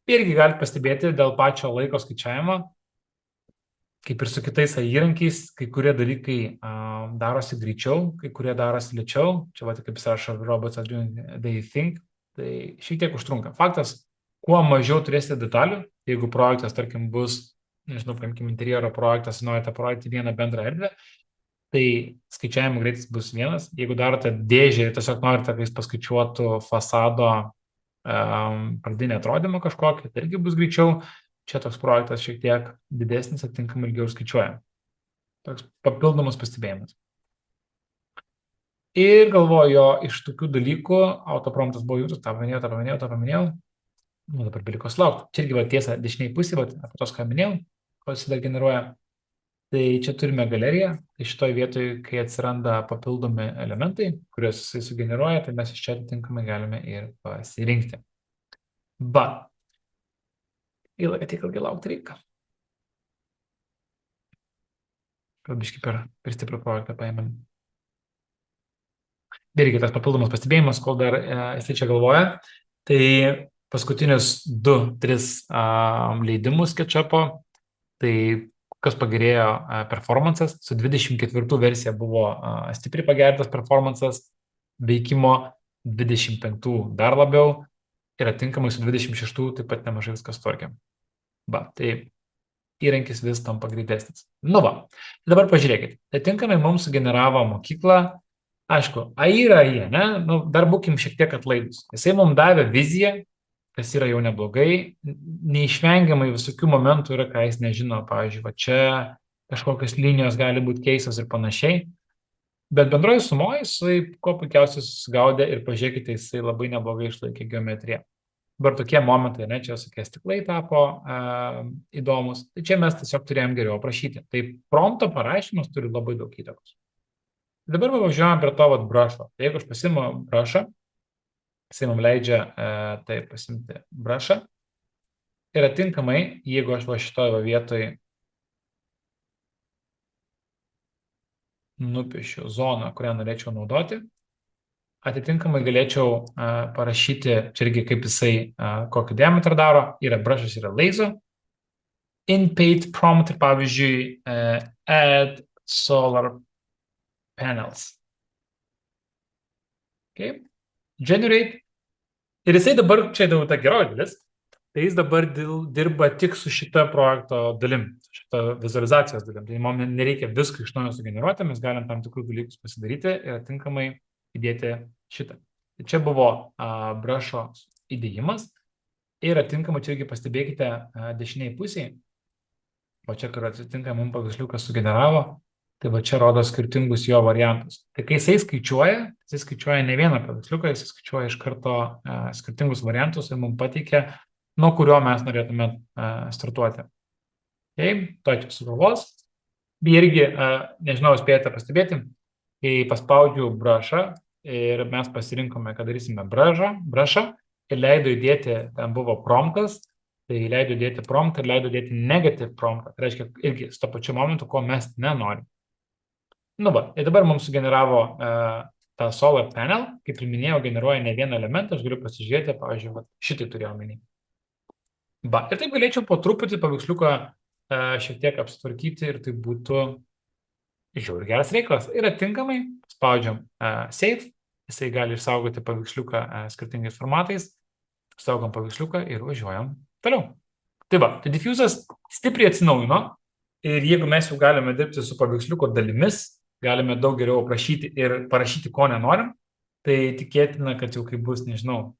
irgi galite pastebėti dėl pačio laiko skaičiavimo, kaip ir su kitais įrankiais, kai kurie dalykai darosi greičiau, kai kurie darosi lėčiau. Čia va, kaip sąrašo robots are doing they think, tai šiek tiek užtrunka. Faktas, kuo mažiau turėsite detalių, jeigu projektas, tarkim, bus, nežinau, paimkime interjero projektas, norite projekti vieną bendrą erdvę, tai skaičiavimo greitis bus vienas. Jeigu darote dėžę ir tiesiog norite, kad jis paskaičiuotų fasado pradinį atrodymą kažkokį, tai irgi bus greičiau. Čia toks projektas šiek tiek didesnis, atitinkamai ilgiau skaičiuoja. Toks papildomas pastebėjimas. Ir galvoju, iš tokių dalykų, autopromptas buvo jūsų, tą paminėjau. Dabar beliko laukti. Čia irgi va tiesa, dešiniai pusė, apie tos, ką minėjau, ko jis dar generuoja. Tai čia turime galeriją. Tai šitoje vietoje, kai atsiranda papildomi elementai, kuriuos jisai sugeneruoja, tai mes iš čia atitinkamai galime ir pasirinkti. Kad tiek ilgai laukti reikia. Kalbiškai per stiprų projektą paėmėm. Irgi tas papildomas pastebėjimas, kol dar jisai čia galvoja. Tai paskutinius 2-3 leidimus SketchUp'o, tai kas pagerėjo performances, su 24 versija buvo stipriai pagerintas performances, veikimo 25 dar labiau ir atitinkamai su 26 taip pat nemažai viskas tvarkė. Tai įrankis vis tampa greitesnis. Dabar pažiūrėkit. Atitinkamai mums sugeneravo mokyklą. Aišku, AI yra AI, ne? Dar būkim šiek tiek atlaidus. Jisai mums davė viziją, kas yra jau neblogai. Neišvengiamai visokių momentų yra, ką jis nežino. Pavyzdžiui, va čia kažkokios linijos gali būti keistos ir panašiai. Bet bendroji sumoje jisai kuo puikiausiai susigaudė ir pažiūrėkite, jisai labai neblogai išlaikė geometriją. Dabar tokie momentai, ne, čia visokie stiklai tapo įdomus. Tai čia mes tiesiog turėjom geriau aprašyti. Tai prompto parašymas turi labai daug įtakos. Dabar važiuojam prie to brush'o. Tai jeigu aš pasiimu brush'ą, jisai mums leidžia pasimti brush'ą. Ir atinkamai, jeigu aš va šitoje vietoje nupiešiu zoną, kurią norėčiau naudoti, atitinkamai galėčiau parašyti, čia irgi kaip jisai kokį diametrą daro, yra brushas, yra laser, in-paid prompt, pavyzdžiui, add solar panels. Okay. Generate. Ir jisai dabar, čia jau ta geroji dalis, tai jis dabar dirba tik su šita projekto dalim, su šita vizualizacijos dalim. Tai mums nereikia visko iš naujo sugeneruoti, mes galim tam tikrų dalykus pasidaryti ir atinkamai įdėti šitą. Tai čia buvo brush'o įdėjimas ir atinkamai čia irgi pastebėkite dešiniai pusėje, o čia, kur atitinkamai mums paveiksliukas sugeneravo, tai va čia rodo skirtingus jo variantus. Tai kai jisai skaičiuoja ne vieną paveiksliuką, jisai skaičiuoja iš karto skirtingus variantus ir mums pateikia, nuo kurio mes norėtume startuoti. Tuoj čia sugalvos. Irgi, nežinau, spėjote pastebėti, kai paspaudžiu brush'ą ir mes pasirinkome, kad darysime brush'ą ir leido įdėti, ten buvo promptas, tai leido įdėti promptą ir leido įdėti negative promptą. Tai reiškia, irgi su to pačiu momentu, ko mes nenorim. Nu va, ir dabar mums sugeneravo tą solar panel, kaip ir minėjau, generuoja ne vieną elementą, aš galiu pasižiūrėti, pavyzdžiui, šitai turėjau omeny. Va, ir taip galėčiau po truputį paveiksliuką šiek tiek apsitvarkyti ir tai būtų žiauriai geras reikalas. Ir atinkamai spaudžiam save, jisai gali išsaugoti paveiksliuką skirtingais formatais, saugom paveiksliuką ir važiuojam toliau. Tai va, tai diffuse'as stipriai atsinaujino ir jeigu mes jau galime dirbti su paveiksliuko dalimis, galime daug geriau aprašyti ir parašyti, ko nenorim, tai tikėtina, kad jau kai bus, nežinau,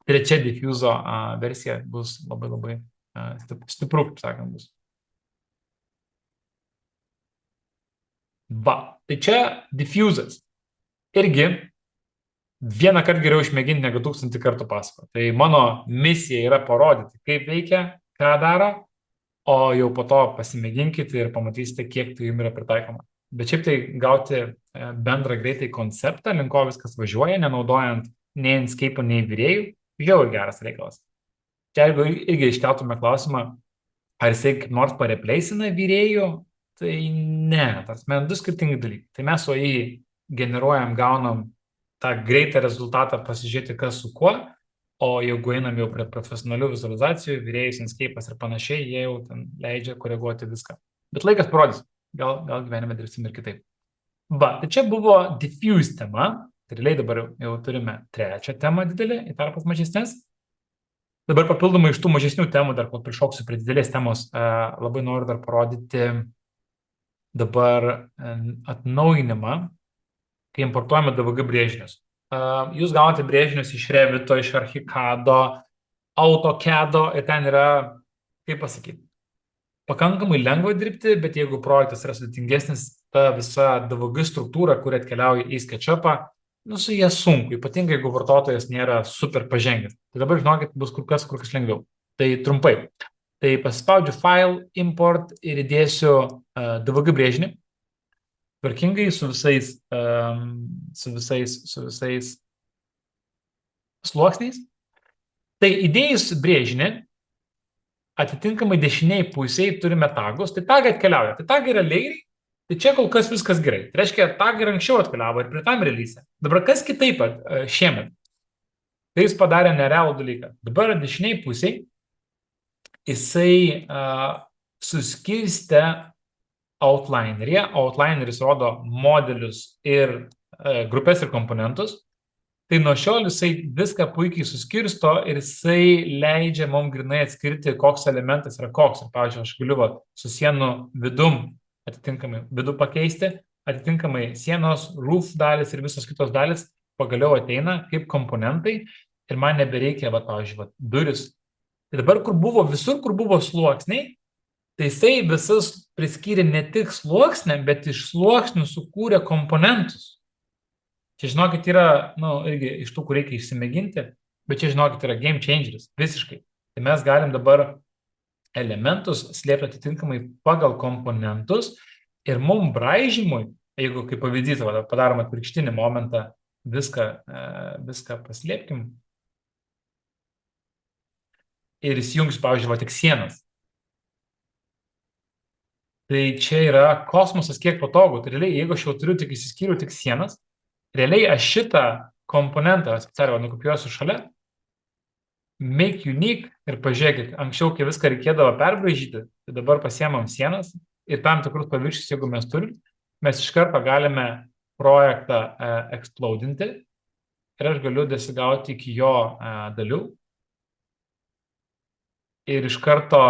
trečia diffuse'o versija bus labai stipru, kaip sakant, bus. Va, tai čia diffuse'as. Irgi vieną kartą geriau išmėginti, negu 1000 kartų pasakoti. Tai mano misija yra parodyti, kaip veikia, ką daro, o jau po to pasimėginkite ir pamatysite, kiek tai jums yra pritaikoma. Bet šiaip tai gauti bendrą greitai konceptą, link ko viskas važiuoja, nenaudojant nei Inkscape'o, nei virėjų, žiauriai geras reikalas. Čia jeigu irgi iškeltume klausimą, ar jisai kaip nors pareplaceina virėjų, tai ne, tarsi du skirtingi dalykai. Tai mes su jį generuojam, gaunam tą greitą rezultatą pasižiūrėti, kas su kuo, o jeigu einam jau prie profesionalių vizualizacijų, virėjus, Inkscape'as ir panašiai, jie jau ten leidžia koreguoti viską. Bet laikas parodys. Gal gyvenime dirbsim ir kitaip. Va, tai čia buvo diffuse tema. Tai realiai dabar jau turime trečią temą didelį, į tarpas mažesnės. Dabar papildomai iš tų mažesnių temų, dar kol prišoksiu prie didelės temos, labai noriu dar parodyti dabar atnaujinimą, kai importuojame DVG brėžinius. Jūs gaunate brėžinius iš Revito, iš Archicado, AutoCAD'o ir ten yra, kaip pasakyti, pakankamai lengva dirbti, bet jeigu projektas yra sudėtingesnis, ta visa DVG struktūra, kuri atkeliauja į SketchUp'ą, su jie sunku, ypatingai jeigu vartotojas nėra super pažengęs. Tai dabar žinokit, bus kur kas lengviau. Tai trumpai. Tai pasispaudžiu File, Import ir įdėsiu DVG brėžinį, tvarkingai su visais sluoksniais. Tai įdėjus brėžinį, atitinkamai dešiniai pusėje turime tagus, tai tagai atkeliauja. Tai tagai yra layeriai, tai čia kol kas viskas gerai. Tai reiškia, tagai ir anksčiau atkeliavo ir prie tam release. Dabar kas kitaip šiemet? Tai jis padarė nerealų dalyką. Dabar dešiniai pusėje jisai suskirstė outlinerį. Outlineris rodo modelius ir grupės ir komponentus. Tai nuo šiol jisai viską puikiai suskirsto ir jisai leidžia mums grinai atskirti, koks elementas yra koks. Ir, pavyzdžiui, aš galiu su sienų vidum atitinkamai vidų pakeisti, atitinkamai sienos, roof dalis ir visos kitos dalis pagaliau ateina kaip komponentai ir man nebereikia, pavyzdžiui, duris. Tai dabar, visur, kur buvo sluoksniai, tai jisai visas priskyrė ne tik sluoksnę, bet iš sluoksnių sukūrė komponentus. Čia, žinokit, yra, irgi iš tų, kur reikia išsimėginti, bet čia, žinokit, yra game changeris, visiškai. Tai mes galim dabar elementus slėpti atitinkamai pagal komponentus ir mum braižymui, jeigu kaip pavyzdys, padarom atvirkštinį momentą, viską paslėpkim. ir įsijungsiu, pavyzdžiui, va tik sienas. Tai čia yra kosmosas kiek patogu. Tai realiai, jeigu aš jau turiu tik įsiskyriu tik sienas, realiai aš šitą komponentą specialiai nukopijuosiu šalia, make unique ir pažiūrėkit, anksčiau, kai viską reikėdavo perbraižyti, tai dabar pasiemam sienas ir tam tikrus paviršius, jeigu mes turim, mes iš karto galime projektą explodinti ir aš galiu dasigauti iki jo dalių ir iš karto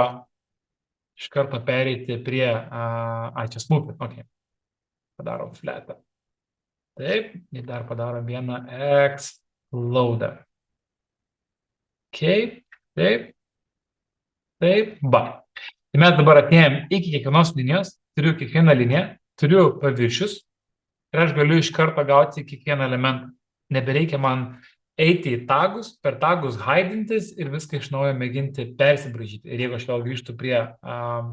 pereiti prie, čia smooth, ok, padarom flatą. Taip, ir dar padarom vieną exploder. Ok, taip, ba. Tai mes dabar atėjom iki kiekvienos linijos, turiu kiekvieną liniją, turiu paviršius ir aš galiu iš karto gauti kiekvieną elementą. Nebereikia man eiti į tagus, per tagus haidintis ir viską iš naujo mėginti persibraižyti. Ir jeigu aš vėl grįžtu prie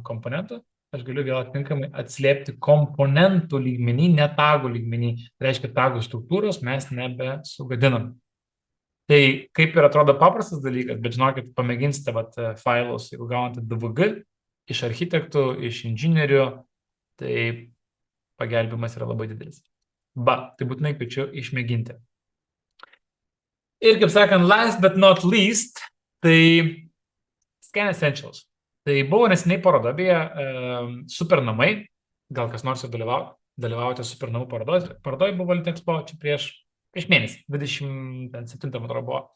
komponentų, aš galiu vėl atitinkamai atslėpti komponentų lygmenį, ne tagų lygmenį. Tai reiškia, tagų struktūros mes nebesugadinam. Tai kaip ir atrodo paprastas dalykas, bet žinokit, pamėginsite failus, jeigu gaunate DVG iš architektų, iš inžinierių, tai pagelbimas yra labai didelis. Tai būtinai kviečiu išmėginti. Ir kaip sakant, last but not least, tai Scan Essentials. Tai buvo neseniai paroda, beje, super namai, gal kas nors jau dalyvavote super namų parodoj buvo Litexpo čia prieš mėnesį, 27 atrodo buvo.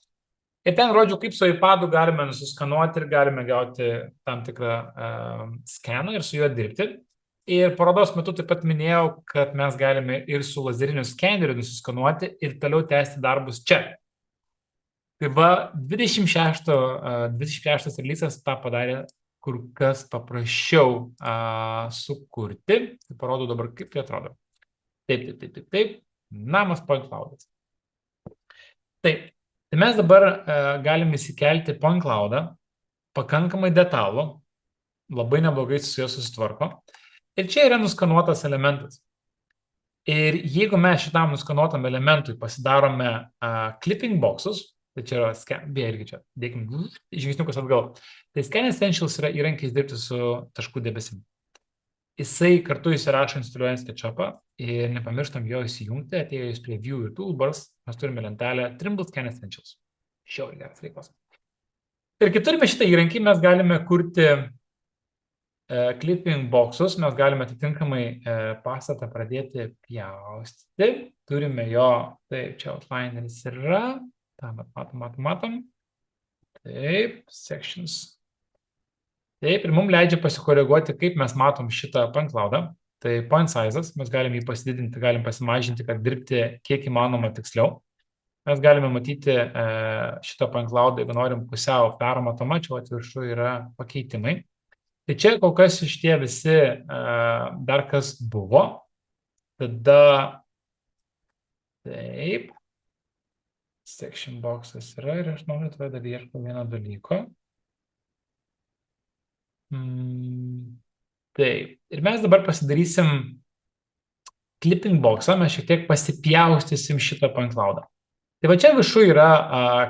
Ir ten rodžiu, kaip su iPadu galime nusiskanuoti ir galime gauti tam tikrą scaną ir su juo dirbti. Ir parodos metu taip pat minėjau, kad mes galime ir su lazeriniu skeneriu nusiskanuoti ir toliau tęsti darbus čia. Tai va, 26 releasas tą padarė kur kas paprasčiau sukurti. Tai parodau dabar, kaip tai atrodo. Taip. Namas Point Cloud'as. Taip, tai mes dabar galim įsikelti Point Cloud'ą, pakankamai detalų, labai neblogai su juo susitvarko. Ir čia yra nuskanuotas elementas. Ir jeigu mes šitam nuskanuotam elementui pasidarome clipping boxus, tai čia yra, beje irgi čia, dėkim žingsniukus atgal. Tai Scan Essentials yra įrankis dirbti su taškų debesim. Jisai kartu įsirašo instaliuojant SketchUp'ą ir nepamirštam jo įsijungti, atėjus prie View ir Toolbars, mes turime lentelę Trimble Scan Essentials. Šiauriai geras reikalas. Ir kai turime šitą įrankį, mes galime kurti clipping boxus, mes galime atitinkamai pastatą pradėti pjaustyti. Turime jo, taip, čia outlaineris yra, matom. Taip, sections. Taip, ir mums leidžia pasikoreguoti, kaip mes matom šitą point cloudą. Tai point sizes, mes galime jį pasididinti, galim pasimažinti, kad dirbti kiek įmanoma tiksliau. Mes galime matyti šitą point cloudą, jeigu norim pusiau permatomą, čia atviršų yra pakeitimai. Tai čia kol kas šitie visi dar kas buvo. Tada taip. Section boxas yra ir aš noriu tada ieškoti vieno dalyko. Taip, ir mes dabar pasidarysim clipping boxą, mes šiek tiek pasipjaustysim šitą point cloudą. Tai va čia viršų yra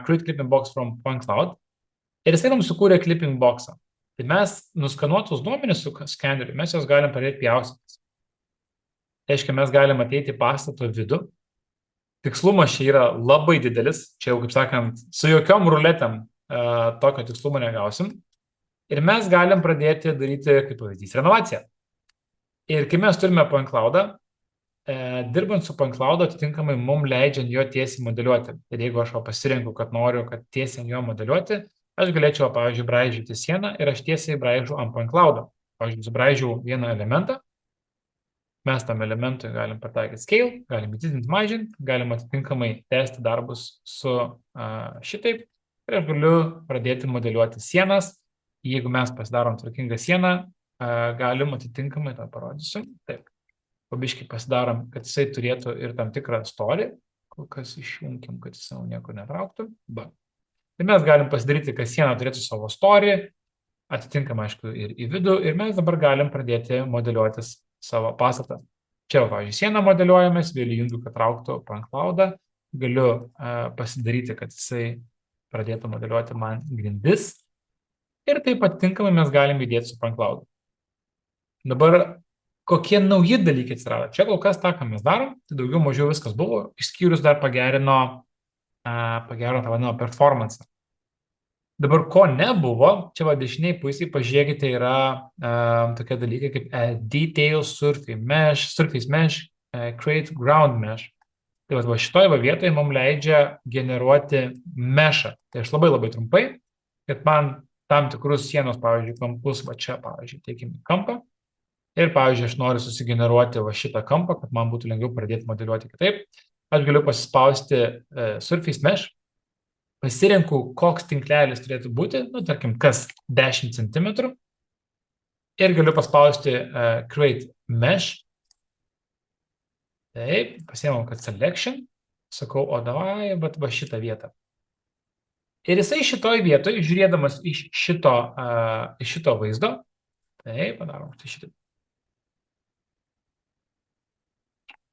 create clipping box from point cloud ir jisai mums sukūrė clipping boxą. Tai mes nuskanuotus duomenis su skeneriu, mes jos galim pradėti pjaustytis. Tai reiškia, mes galim ateiti į pastato vidų. Tikslumas čia yra labai didelis, čia jau kaip sakant, su jokiom ruletėm tokio tikslumo negausim. Ir mes galim pradėti daryti, kaip pavyzdys, renovaciją. Ir kai mes turime point cloudą, dirbant su point cloudu, atitinkamai mums leidžiant jo tiesiai modeliuoti. Ir jeigu aš pasirenku, kad noriu, kad tiesiai jo modeliuoti, aš galėčiau, pavyzdžiui, braižyti sieną ir aš tiesiai braižu ant point cloudo. Pavyzdžiui, subraižiau vieną elementą, mes tam elementui galim pritaikyti scale, galim didinti, mažinti, galim atitinkamai tęsti darbus su šitaip ir aš galiu pradėti modeliuoti sienas. Jeigu mes pasidarom tvarkingą sieną, galim atitinkamai, tą parodysiu. Taip, pabiškai pasidarom, kad jisai turėtų ir tam tikrą story. Kol kas išjunkim, kad jisai niekur netrauktų. Tai mes galim pasidaryti, kad siena turėtų savo story, atitinkamai, aišku, ir į vidų. Ir mes dabar galim pradėti modeliuotis savo pastatą. Čia, pavyzdžiui, sieną modeliuojamės, vėl įjungiu, kad trauktų point cloudą. Galiu pasidaryti, kad jisai pradėtų modeliuoti man grindis. ir taip atitinkamai mes galim įdėti su PanCloud. Dabar kokie nauji dalykai atsirado. Čia kol kas tą, ką mes darom, tai daugiau mažiau viskas buvo, išskyrus dar pagerino tą vadinamą performance. Dabar ko nebuvo, čia va dešiniai pusėje, pažiūrėkite, yra tokie dalykai kaip Details, Surface Mesh, Create Ground Mesh. Tai va šitoje vietoje mums leidžia generuoti meshą. Tai aš labai trumpai, kad man tam tikrus sienos, pavyzdžiui, kampus, va čia, pavyzdžiui, teikime kampą. Ir, pavyzdžiui, aš noriu susigeneruoti va šitą kampą, kad man būtų lengviau pradėti modeliuoti kitaip. Aš galiu pasispausti Surface Mesh, pasirenku, koks tinklelis turėtų būti, tarkim, kas 10 cm. Ir galiu paspausti Create Mesh. Taip, pasiemam, kad Selection. Sakau, o davai, bet va šitą vietą. Ir jisai šitoj vietoj, žiūrėdamas iš šito vaizdo, taip, padarom šitą.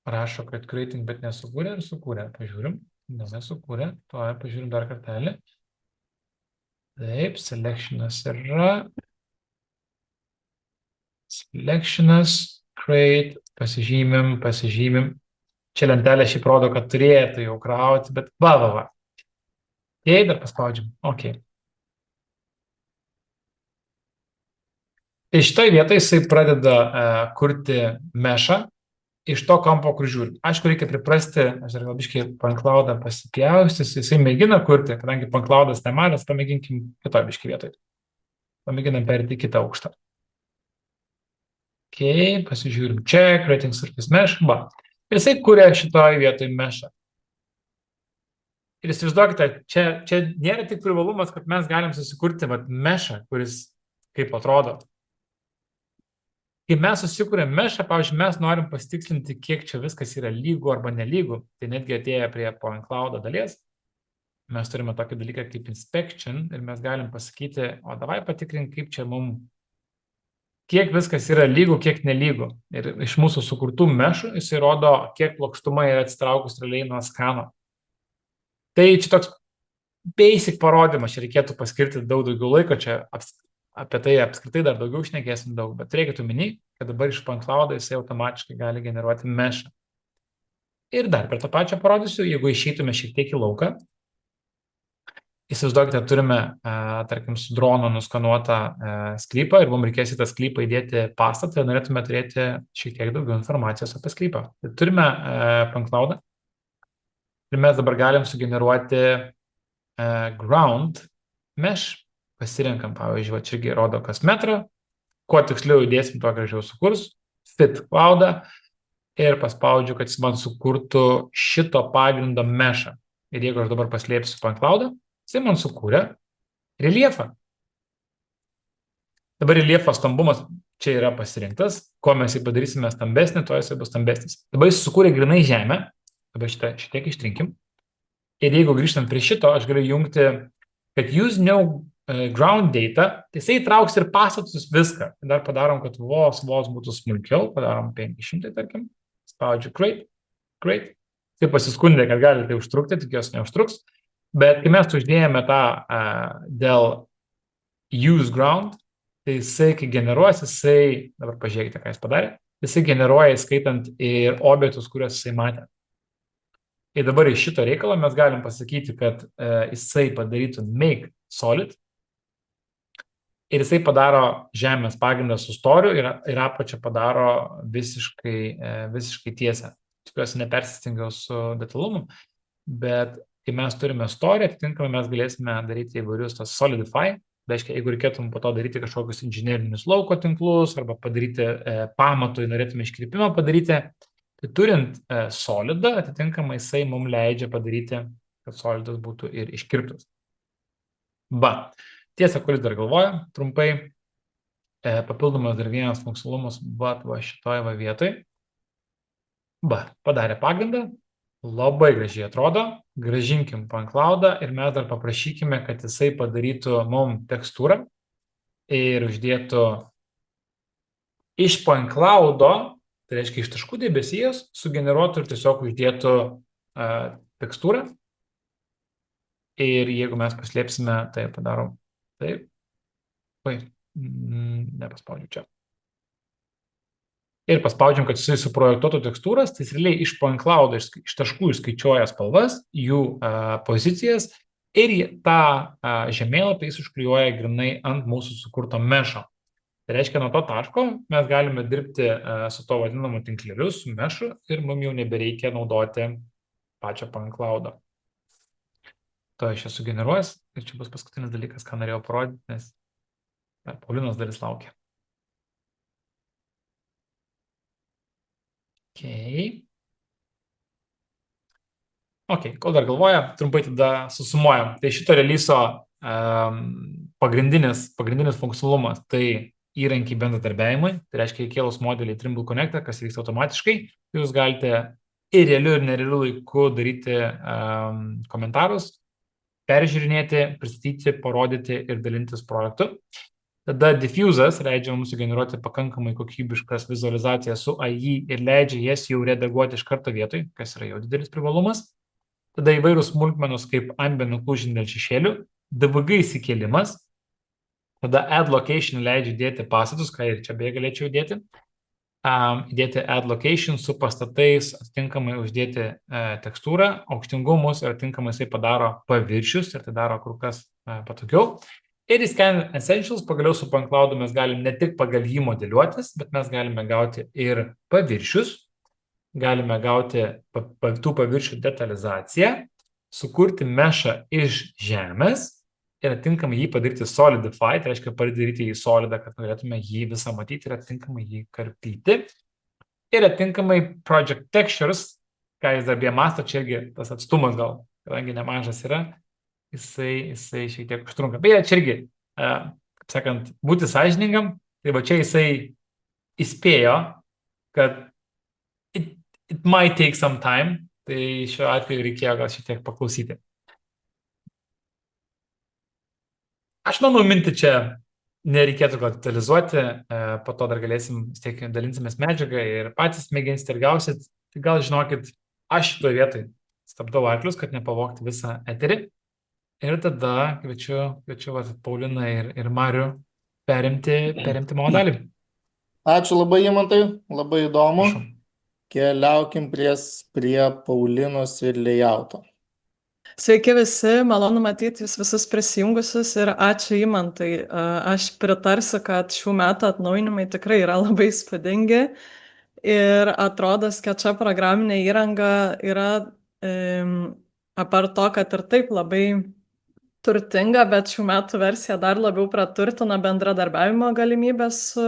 Prašo, kad creating, bet nesukūrė ir sukūrė. Pažiūrim, nesukūrė. Pažiūrim dar kartelį. Taip, selectionas yra. Selectionas, create, pasižymim. Čia lentelė šiaip rodo, kad turėtų jau krauti, bet va. Jei dar paspaudžiam. Ok. Ir šitoj vietoje jisai pradeda kurti meshą. Iš to kampo, kur žiūrim. Aišku, reikia priprasti, aš dar galbiškai PanCloudą pasipjaustys, jisai mėgina kurti, kadangi PanCloudas nemalas, pamėginkim kitoj biškai vietoj. Pamėginam perėti kitą aukštą. Ok, pasižiūrim čia, Creating Surface Mesh, va. Ir jisai kuria šitoj vietoj meshą. Ir įsivaizduokite, čia nėra tik privalumas, kad mes galim susikurti meshą, kuris kaip atrodo. Kai mes susikūrėm meshą, pavyzdžiui, mes norim pasitikslinti, kiek čia viskas yra lygu arba nelygu. Tai netgi atėję prie PanCloudo dalies, mes turime tokį dalyką kaip inspection ir mes galim pasakyti, o davai patikrink, kaip čia kiek viskas yra lygu, kiek nelygu. Ir iš mūsų sukurtų meshų jisai rodo, kiek plokštuma yra atsitraukus realiai nuo skano. Tai čia toks basic parodymas, čia reikėtų paskirti daug daugiau laiko, čia apie tai apskritai dar daugiau šnekėsim daug, bet reikėtų minėti, kad dabar iš PanCloudo jisai automatiškai gali generuoti meshą. Ir dar per tą pačią parodysiu, jeigu išeitume šiek tiek į lauką, įsivaizduokite, turime, tarkim, su drono nuskanuotą sklypą ir mums reikės į tą sklypą įdėti pastatą ir norėtume turėti šiek tiek daugiau informacijos apie sklypą. Tai turime PanCloudą ir mes dabar galim sugeneruoti ground mesh. Pasirenkam, pavyzdžiui, čia irgi rodo kas metrą, kuo tiksliau įdėsim, to gražiau sukurs, fit cloudą ir paspaudžiu, kad jis man sukurtų šito pagrindo meshą. Ir jeigu aš dabar paslėpsiu PanCloudą, jis man sukūrė reliefą. Dabar reliefo stambumas čia yra pasirinktas, kuo mes jį padarysime stambesnį, to jis bus stambesnis. Dabar jis sukūrė grinai žemę, dabar šitiek ištrinkim. Ir jeigu grįžtant prie šito, aš galiu jungti, kad use no ground data, tai jisai įtrauks ir pastatus viską. Dar padarom, kad vos būtų smulkiau, padarom 500, tarkim, spaudžiu create. Tai pasiskundė, kad gali tai užtrukti, tik jos neužtruks. Bet kai mes uždėjome tą dėl use ground, tai jisai, kai generuos, jisai, dabar pažiūrėkite, ką jis padarė, jisai generuoja įskaitant ir objektus, kuriuos jisai matė. Ir dabar iš šito reikalo mes galim pasakyti, kad jisai padarytų make solid ir jisai padaro žemės pagrindą su storiu ir apačią padaro visiškai tiesę. Tikiuosi nepersistengiau su detalumu, bet kai mes turime storį, atitinkamai mes galėsime daryti įvairius tos solidify. Reiškia, jeigu reikėtum po to daryti kažkokius inžinerinius lauko tinklus arba padaryti pamatui, norėtume iškrypimą padaryti, tai turint solidą, atitinkamai jisai mums leidžia padaryti, kad solidas būtų ir iškirptas. Tiesa, kuris dar galvoja, trumpai, papildomas dar vienas funkcionalumas, va šitoj vietoj. Padarė pagrindą, labai gražiai atrodo, grąžinkim PanCloudą ir mes dar paprašykime, kad jisai padarytų mums tekstūrą ir uždėtų iš PanCloudo, tai reiškia iš taškų debesijos, sugeneruotų ir tiesiog uždėtų tekstūrą. Ir jeigu mes paslėpsime, tai padarom taip. Nepaspaudžiu čia. Ir paspaudžiam, kad jisai suprojektuotų tekstūras, tai jis realiai iš point cloud, iš taškų išskaičiuoja spalvas, jų pozicijas ir tą žemėlapį jis užklijuoja grinai ant mūsų sukurto mešo. Tai reiškia, nuo to taško mes galime dirbti su to vadinamu tinkleliu, su mešu ir mums jau nebereikia naudoti pačią point cloudą. To aš esu generuojęs ir čia bus paskutinis dalykas, ką norėjau parodyti, nes Paulinos dalis laukia. Ok, kol dar galvoja, trumpai tada susumuojam. Tai šito releaso pagrindinis funkcionalumas tai įrankiai bendradarbiavimui, tai reiškia įkėlus modelį Trimble Connectą, kas vyksta automatiškai, jūs galite ir realiu ir nerealiu laiku daryti komentarus, peržiūrinėti, pristatyti, parodyti ir dalintis projektu. Tada Diffuse'as leidžia mums sugeneruoti pakankamai kokybiškas vizualizacijas su AI ir leidžia jas jau redaguoti iš karto vietoj, kas yra jau didelis privalumas. Tada įvairūs smulkmenos kaip ambient occlusion dėl šešėlių, DVG įsikėlimas, tada add location leidžia dėti pastatus, ką ir čia beje galėčiau dėti, įdėti add location su pastatais, atitinkamai uždėti tekstūrą, aukštingumus ir atitinkamai jisai padaro paviršius ir tai daro kur kas patogiau. Ir į Scan Essentials pagaliau su point cloud'u mes galim ne tik pagal jį modeliuotis, bet mes galime gauti ir paviršius, galime gauti tų paviršių detalizaciją, sukurti mešą iš žemės ir atitinkamai jį padaryti solidify, tai reiškia padaryti jį solidą, kad galėtume jį visą matyti ir atitinkamai jį karpyti. Ir atitinkamai project textures, ką jis dar masto, čia irgi tas atstumas gal, kadangi nemažas yra, jisai šiek tiek užtrunka. Beje, čia irgi, kaip sakant, būti sąžiningam, tai va čia jisai įspėjo, kad it might take some time, tai šiuo atveju reikėjo gal šiek tiek paklausyti. Aš manau, mintį čia nereikėtų gal detalizuoti, po to dar galėsim, dalinsimės medžiagą ir patys mėginsite ir gausit. Tai gal žinokit, aš šitoje vietoje stabdau arklius, kad nepavogti visą eterį. Ir tada kviečiu Pauliną ir Marių perimti mano dalį. Ačiū labai, Imantai, labai įdomu. Keliaukim prie Paulinos ir layouto. Sveiki visi, malonu matyti jūs visus prisijungusius ir ačiū Imantai. Aš pritarsiu, kad šių metų atnaujinimai tikrai yra labai įspūdingi ir atrodo, SketchUp programinė įranga yra apart to, kad ir taip labai turtinga, bet šių metų versija dar labiau praturtina bendradarbiavimo galimybės su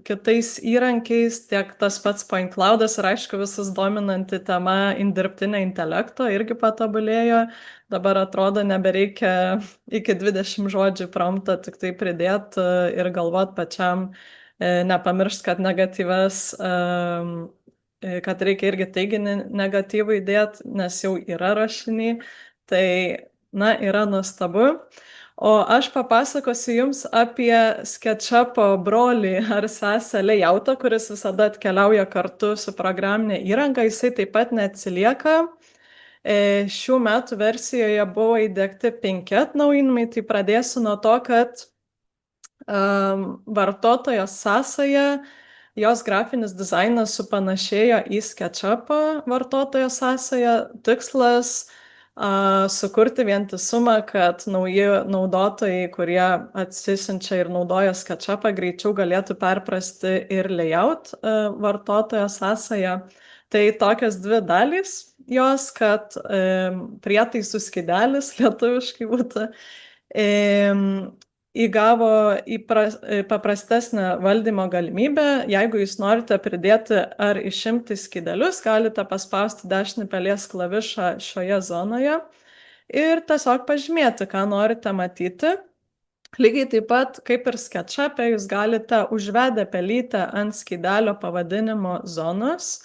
kitais įrankiais, tiek tas pats point cloud'as ir aišku visus dominanti tema dirbtinio intelekto irgi patobulėjo. Dabar atrodo nebereikia iki 20 žodžių promptą tik tai pridėti ir galvot pačiam, nepamiršt, kad kad reikia irgi teiginį negatyvų įdėti, nes jau yra rašiniai. Tai yra nuostabu. O aš papasakosiu jums apie SketchUp brolį ar sesę layoutą, kuris visada atkeliauja kartu su programinė įranga. Jisai taip pat neatsilieka. Šių metų versijoje buvo įdiegti 5 atnaujinimai. Tai pradėsiu nuo to, kad vartotojo sąsaja, jos grafinis dizainas supanašėjo į SketchUp vartotojo sąsają. Tikslas sukurti vientisumą, kad nauji naudotojai, kurie atsisiunčia ir naudoja SketchUpą, greičiau galėtų perprasti ir layout vartotojo sąsają. Tai tokios 2 dalys jos, kad prietaisų skydelis lietuviškai būtų, įgavo paprastesnę valdymo galimybę. Jeigu jūs norite pridėti ar išimti skydelius, galite paspausti dešinį pelės klavišą šioje zonoje ir tiesiog pažymėti, ką norite matyti. Lygiai taip pat, kaip ir SketchUp'e, jūs galite užvedę pelytę ant skydelio pavadinimo zonos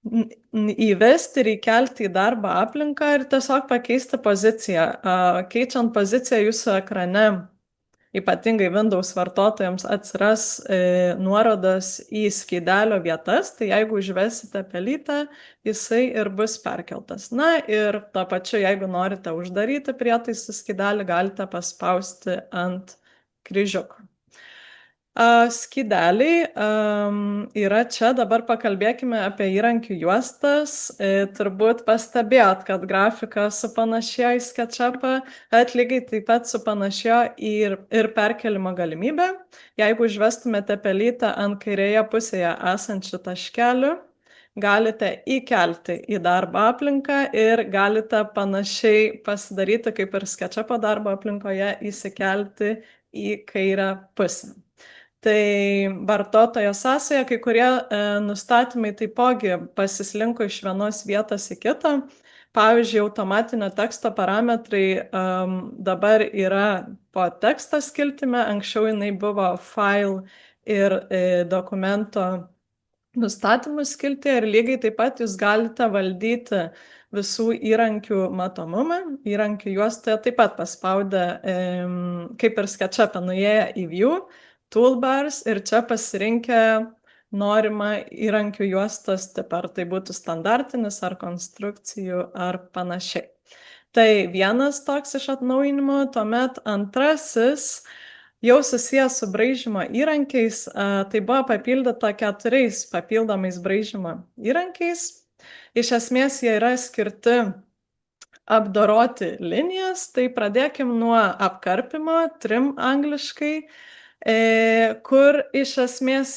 įvesti ir įkelti į darbo aplinką ir tiesiog pakeisti poziciją. Keičiant poziciją jūsų ekrane, ypatingai Windows vartotojams, atsiras nuorodas į skydelio vietas, tai jeigu užvesite pelytę, jisai ir bus perkeltas. Ir tuo pačiu, jeigu norite uždaryti prietaisų skydelį, galite paspausti ant kryžiuko. Skydeliai yra čia, dabar pakalbėkime apie įrankių juostas. Turbūt pastebėjot, kad grafika supanašėjo į SketchUpą, bet lygiai taip pat supanašėjo ir perkelimo galimybę. Jeigu užvestumėte pelytę ant kairėje pusėje esančių taškelių, galite įkelti į darbo aplinką ir galite panašiai pasidaryti, kaip ir SketchUpo darbo aplinkoje, įsikelti į kairę pusę. Tai vartotojo sąsaja, kai kurie nustatymai taipogi pasislinko iš vienos vietos į kitą. Pavyzdžiui, automatinio teksto parametrai dabar yra po teksto skiltimi, anksčiau jinai buvo file ir dokumento nustatymų skiltyje ir lygiai taip pat jūs galite valdyti visų įrankių matomumą. Įrankių juostoje taip pat paspaudę, kaip ir SketchUp'e, nuėję į View, Toolbars ir čia pasirinkę norimą įrankių juostos tipą, ar tai būtų standartinis, ar konstrukcijų, ar panašiai. Tai vienas toks iš atnaujinimo, tuomet antrasis jau susijęs su braižymo įrankiais, tai buvo papildyta 4 papildomais braižymo įrankiais. Iš esmės jie yra skirti apdoroti linijas, tai pradėkim nuo apkarpimo, trim angliškai, kur iš esmės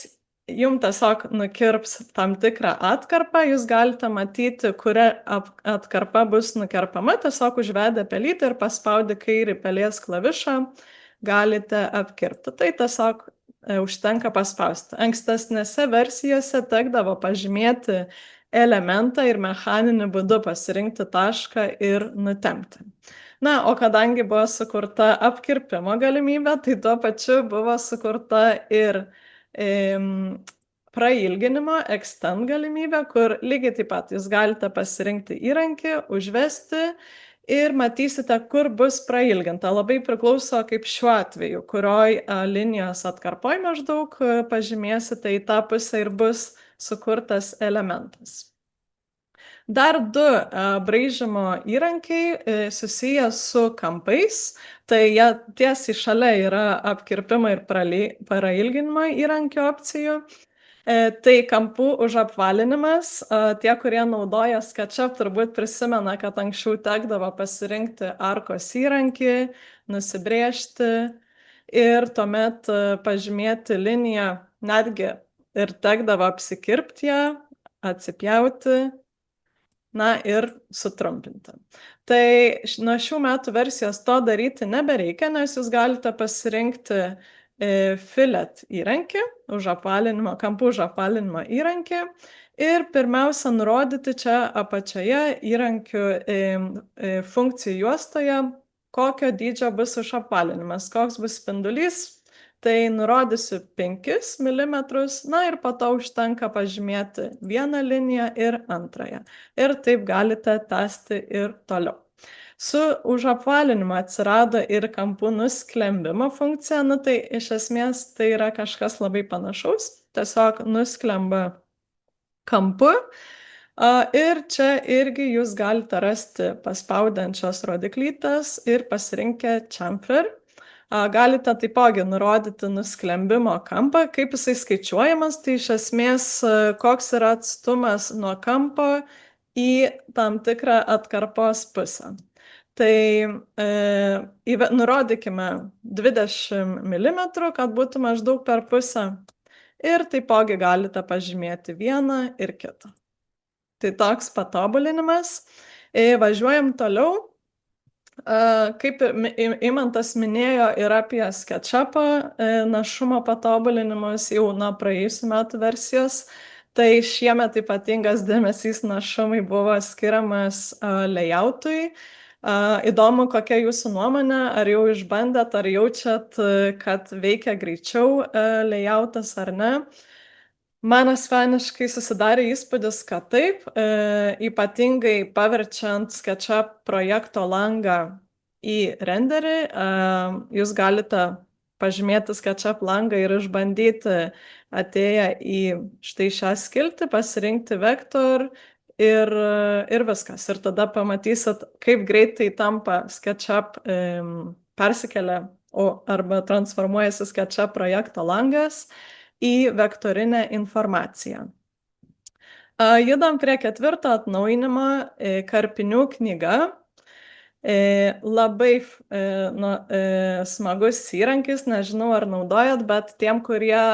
jums tiesiog nukirps tam tikrą atkarpą, jūs galite matyti, kuria atkarpa bus nukerpama, tiesiog užvedę pelytę ir paspaudę kairį pelės klavišą, galite apkirpti. Tai tiesiog užtenka paspausti. Ankstesnėse versijose tekdavo pažymėti elementą ir mechaniniu būdu pasirinkti tašką ir nutempti. Na, o kadangi buvo sukurta apkirpimo galimybė, tai tuo pačiu buvo sukurta ir prailginimo, extend galimybė, kur lygiai taip pat jūs galite pasirinkti įrankį, užvesti ir matysite, kur bus prailginta. Labai priklauso, kaip šiuo atveju, kurioj linijos atkarpoj maždaug pažymėsite, į tą pusę ir bus sukurtas elementas. Dar 2 braižymo įrankiai susiję su kampais, tai jie tiesiai šalia yra apkirpimo ir prailginimo įrankio opcijų. Tai kampų užapvalinimas, tie, kurie naudoja SketchUp, turbūt prisimena, kad anksčiau tekdavo pasirinkti arkos įrankį, nusibrėžti ir tuomet pažymėti liniją, netgi ir tekdavo apsikirpti ją, atsipjauti, na ir sutrumpinti. Tai nuo šių metų versijos to daryti nebereikia, nes jūs galite pasirinkti fillet įrankį, kampų užapvalinimo įrankį ir pirmiausia nurodyti čia apačioje įrankių funkcijų juostoje, kokio dydžio bus užapvalinimas, koks bus spindulys. Tai nurodysiu 5 mm, na ir po to užtenka pažymėti vieną liniją ir antrąją. Ir taip galite tęsti ir toliau. Su užapvalinimu atsirado ir kampų nusklembimo funkcija, nu tai iš esmės tai yra kažkas labai panašaus, tiesiog nusklemba kampu. Ir čia irgi jūs galite rasti paspaudančios rodiklytės ir pasirinkę chamfer. Galite taipogi nurodyti nusklembimo kampą, kaip jisai skaičiuojamas, tai iš esmės koks yra atstumas nuo kampo į tam tikrą atkarpos pusę. Tai nurodykime 20 mm, kad būtų maždaug per pusę ir taipogi galite pažymėti vieną ir kitą. Tai toks patobulinimas. Važiuojam toliau. Kaip Imantas minėjo ir apie SketchUp'o našumo patobulinimus jau nuo praėjusių metų versijos, tai šiemet ypatingas dėmesys našumui buvo skiriamas layoutui. Įdomu, kokia jūsų nuomonė, ar jau išbandėt, ar jaučiat, kad veikia greičiau layoutas ar ne. Man asmeniškai susidarė įspūdis, kad taip, ypatingai paverčiant SketchUp projekto langą į renderį, jūs galite pažymėti SketchUp langą ir išbandyti atėję į štai šią skiltį, pasirinkti vektor ir viskas. Ir tada pamatysit, kaip greitai tampa SketchUp persikelia arba transformuojasi SketchUp projekto langas į vektorinę informaciją. Judam prie 4 atnaujinimo, karpinių knyga. Labai smagus įrankis, nežinau ar naudojat, bet tiem, kurie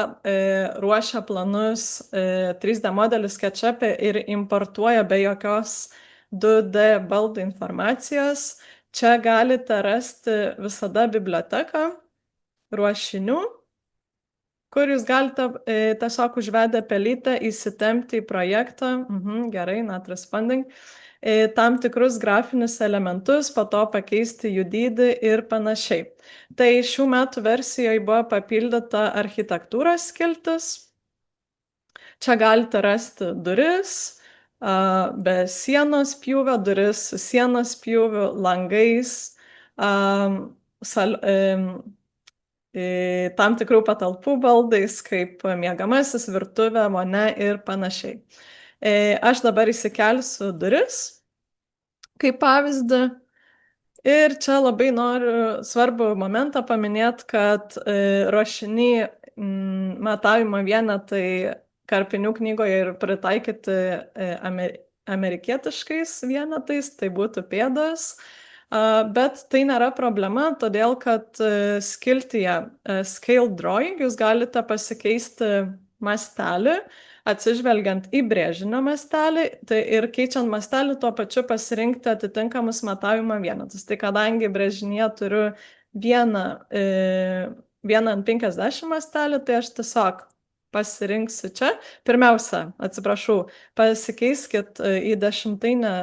ruošia planus 3D modelius SketchUp'e ir importuoja be jokios 2D baldų informacijos, čia galite rasti visada biblioteką ruošinių, kur jūs galite tiesiog užvedę pelytę įsitempti į projektą, gerai, not responding, tam tikrus grafinius elementus, po to pakeisti jų dydį ir panašiai. Tai šių metų versijoje buvo papildyta architektūros skiltis. Čia galite rasti duris be sienos pjūvio, duris su sienos pjūviu, langais, tam tikrų patalpų baldais, kaip miegamasis, virtuvė, vonia ir panašiai. Aš dabar įsikelsiu duris kaip pavyzdį. Ir čia labai noriu svarbų momentą paminėti, kad ruošiny matavimo vienetai karpinių knygoje ir pritaikyti amerikietiškais vienetais, tai būtų pėdos. Bet tai nėra problema, todėl kad skiltyje Scale Drawing jūs galite pasikeisti mastelį, atsižvelgiant į brėžinio mastelį, tai ir keičiant mastelį tuo pačiu pasirinkti atitinkamus matavimo vienetus. Tai kadangi brėžinyje turiu 1:50 mastelį, tai aš tiesiog pasirinksiu čia. Pirmiausia, atsiprašau, pasikeiskit į dešimtainę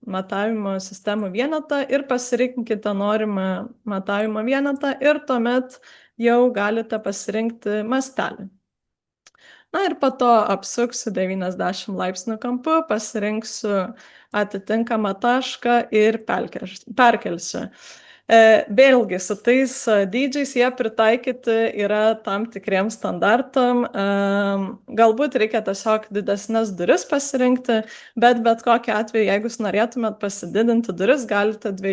matavimo sistemų vienetą ir pasirinkite norimą matavimo vienetą ir tuomet jau galite pasirinkti mastelį. Na ir po to apsuksiu 90 laipsnių kampu, pasirinksiu atitinkamą tašką ir perkelsiu. Vėlgi, su tais dydžiais jie pritaikyti yra tam tikriem standartam. Galbūt reikia tiesiog didesnes duris pasirinkti, bet kokiu atveju, jeigu jūs norėtumėt pasididinti duris, galite 2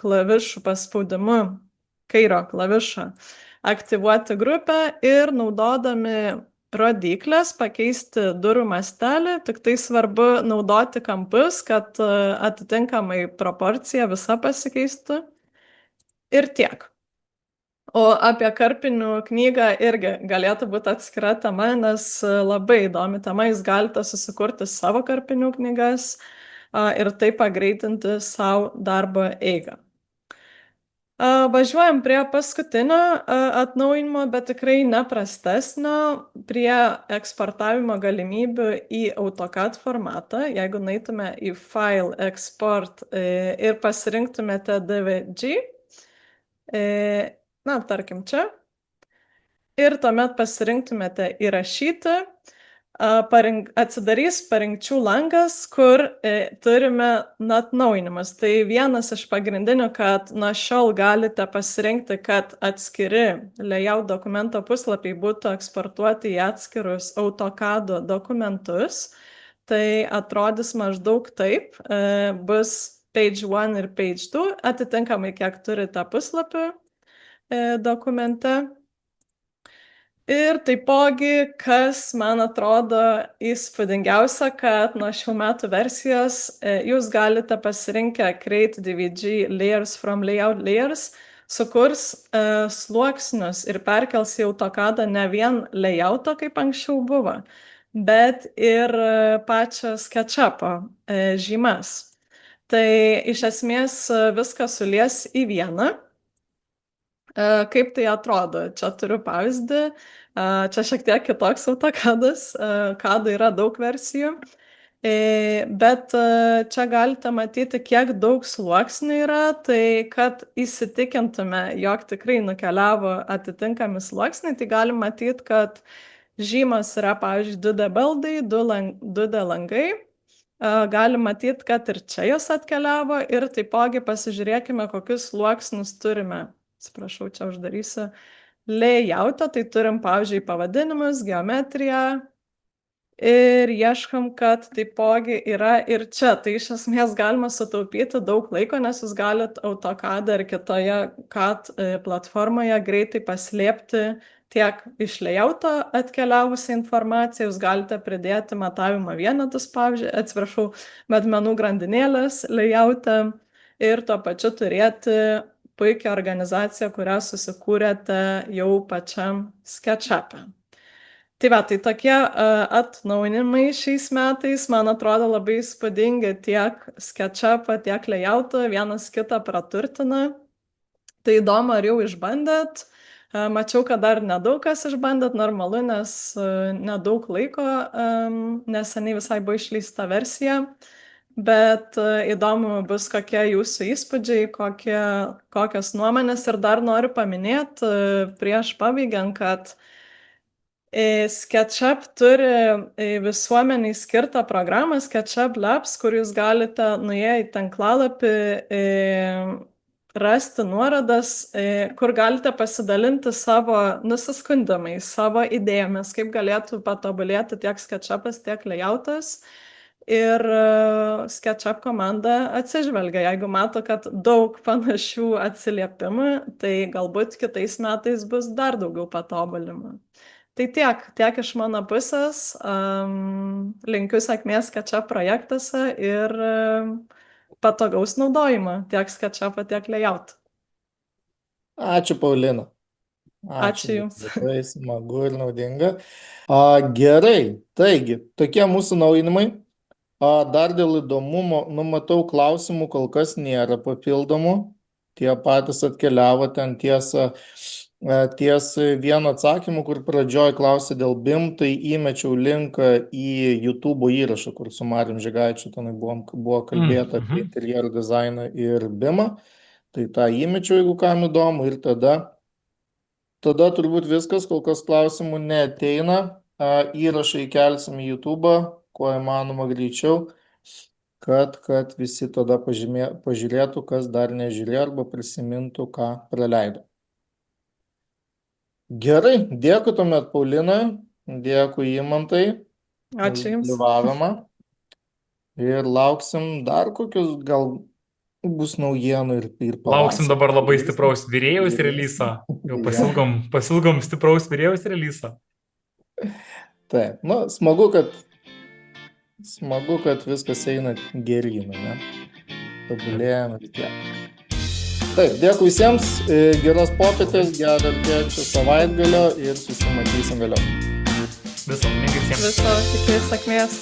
klavišų paspaudimu, kairio klavišo, aktyvuoti grupę ir naudodami rodyklės pakeisti durų mastelį, tik tai svarbu naudoti kampus, kad atitinkamai proporcija visa pasikeistų ir tiek. O apie karpinių knygą irgi galėtų būti atskira tema, nes labai įdomi tema, jūs galite susikurti savo karpinių knygas ir taip pagreitinti savo darbo eigą. Važiuojam prie paskutinio atnaujinimo, bet tikrai neprastesnio, prie eksportavimo galimybių į AutoCAD formatą. Jeigu naitume į File, Export ir pasirinktumėte DVG, tarkim čia, ir tuomet pasirinktumėte įrašyti, atsidarys parinkčių langas, kur turime atnaujinimus. Tai vienas iš pagrindinių, kad nuo šiol galite pasirinkti, kad atskiri layout dokumento puslapiai būtų eksportuoti į atskirus AutoCAD dokumentus. Tai atrodys maždaug taip, bus page 1 ir page 2, atitinkamai kiek turite puslapių dokumente. Ir taipogi, kas man atrodo įspūdingiausia, kad nuo šių metų versijos jūs galite pasirinkę Create DVG Layers from Layout Layers, sukurs sluoksnius ir perkels į AutoCAD ne vien layouto, kaip anksčiau buvo, bet ir pačią SketchUp'o žymas. Tai iš esmės viską sulies į vieną. Kaip tai atrodo? Čia turiu pavyzdį. Čia šiek tiek kitoks AutoCAD'as. CAD yra daug versijų. Bet čia galite matyti, kiek daug sluoksnių yra. Tai kad įsitikintume, jog tikrai nukeliavo atitinkami sluoksniai, tai galim matyti, kad žymos yra, pavyzdžiui, 2D baldai, 2D langai. Galim matyti, kad ir čia jos atkeliavo. Ir taipogi pasižiūrėkime, kokius sluoksnius turime. Atsiprašau, čia uždarysiu layoutą, tai turim, pavyzdžiui, pavadinimus, geometriją ir ieškom, kad taipogi yra ir čia. Tai iš esmės galima sutaupyti daug laiko, nes jūs galit AutoCAD ar kitoje CAD platformoje greitai paslėpti tiek iš layouto atkeliavusią informaciją, jūs galite pridėti matavimo vienetus, pavyzdžiui, matmenų grandinėlės layoutą ir tuo pačiu turėti puikią organizaciją, kurią susikūrėte jau pačiam SketchUp'e. Tai va, tai tokie atnaujinimai šiais metais, man atrodo, labai įspūdingi tiek SketchUp'ą, tiek layoutą, vienas kitą praturtina. Tai įdomu, ar jau išbandėt. Mačiau, kad dar nedaug kas išbandėt, normalu, nes nedaug laiko, neseniai visai buvo išleista versija. Bet įdomu bus, kokie jūsų įspūdžiai, kokios nuomonės. Ir dar noriu paminėti prieš pabaigiant, kad SketchUp turi visuomeniai skirtą programą SketchUp Labs, kur jūs galite nuėję į tinklalapį rasti nuorodas, kur galite pasidalinti savo nusiskundimais, savo idėjomis, kaip galėtų patobulėti tiek SketchUp'as, tiek layoutas. Ir SketchUp komanda atsižvelgia, jeigu mato, kad daug panašių atsiliepimų, tai galbūt kitais metais bus dar daugiau patobulinimų. Tai tiek iš mano pusės. Linkiu sėkmės SketchUp projektuose ir patogaus naudojimo tiek SketchUp'o, tiek layout. Ačiū, Paulina. Ačiū Jums. Labai smagu ir naudinga. Gerai, taigi, tokie mūsų naujinimai. Dar dėl įdomumo, matau, klausimų kol kas nėra papildomų. Tie patys atkeliavo ten ties vieno atsakymu, kur pradžioj klausė dėl BIM, tai įmečiau linką į YouTube įrašą, kur su Marium Žygaičiu tenai buvo kalbėta apie interjerų dizainą ir BIMą. Tai tą įmečiau, jeigu kam įdomu, ir tada turbūt viskas, kol kas klausimų neateina. Įrašą įkelsim į YouTube, kuo įmanoma greičiau, kad visi tada pažiūrėtų, kas dar nežiūrėjo arba prisimintų, ką praleido. Gerai, dėkui tuomet, Paulina, dėkui Imantai. Ačiū Jums. Dalyvavimą. Ir lauksim dar kokius, gal bus naujienų ir pavasarį. Lauksim dabar labai stipraus virėjaus releaso. Jau pasilgom stipraus virėjaus releaso. Taip, smagu, kad viskas eina geryn, ne? Tobulėjame vis tiek. Taip, dėkui visiems, geros popietės, gerą artėjančio savaitgalio ir susimatysim vėliau. Viso, linkiu visiems. Viso, tikiuosi sėkmės.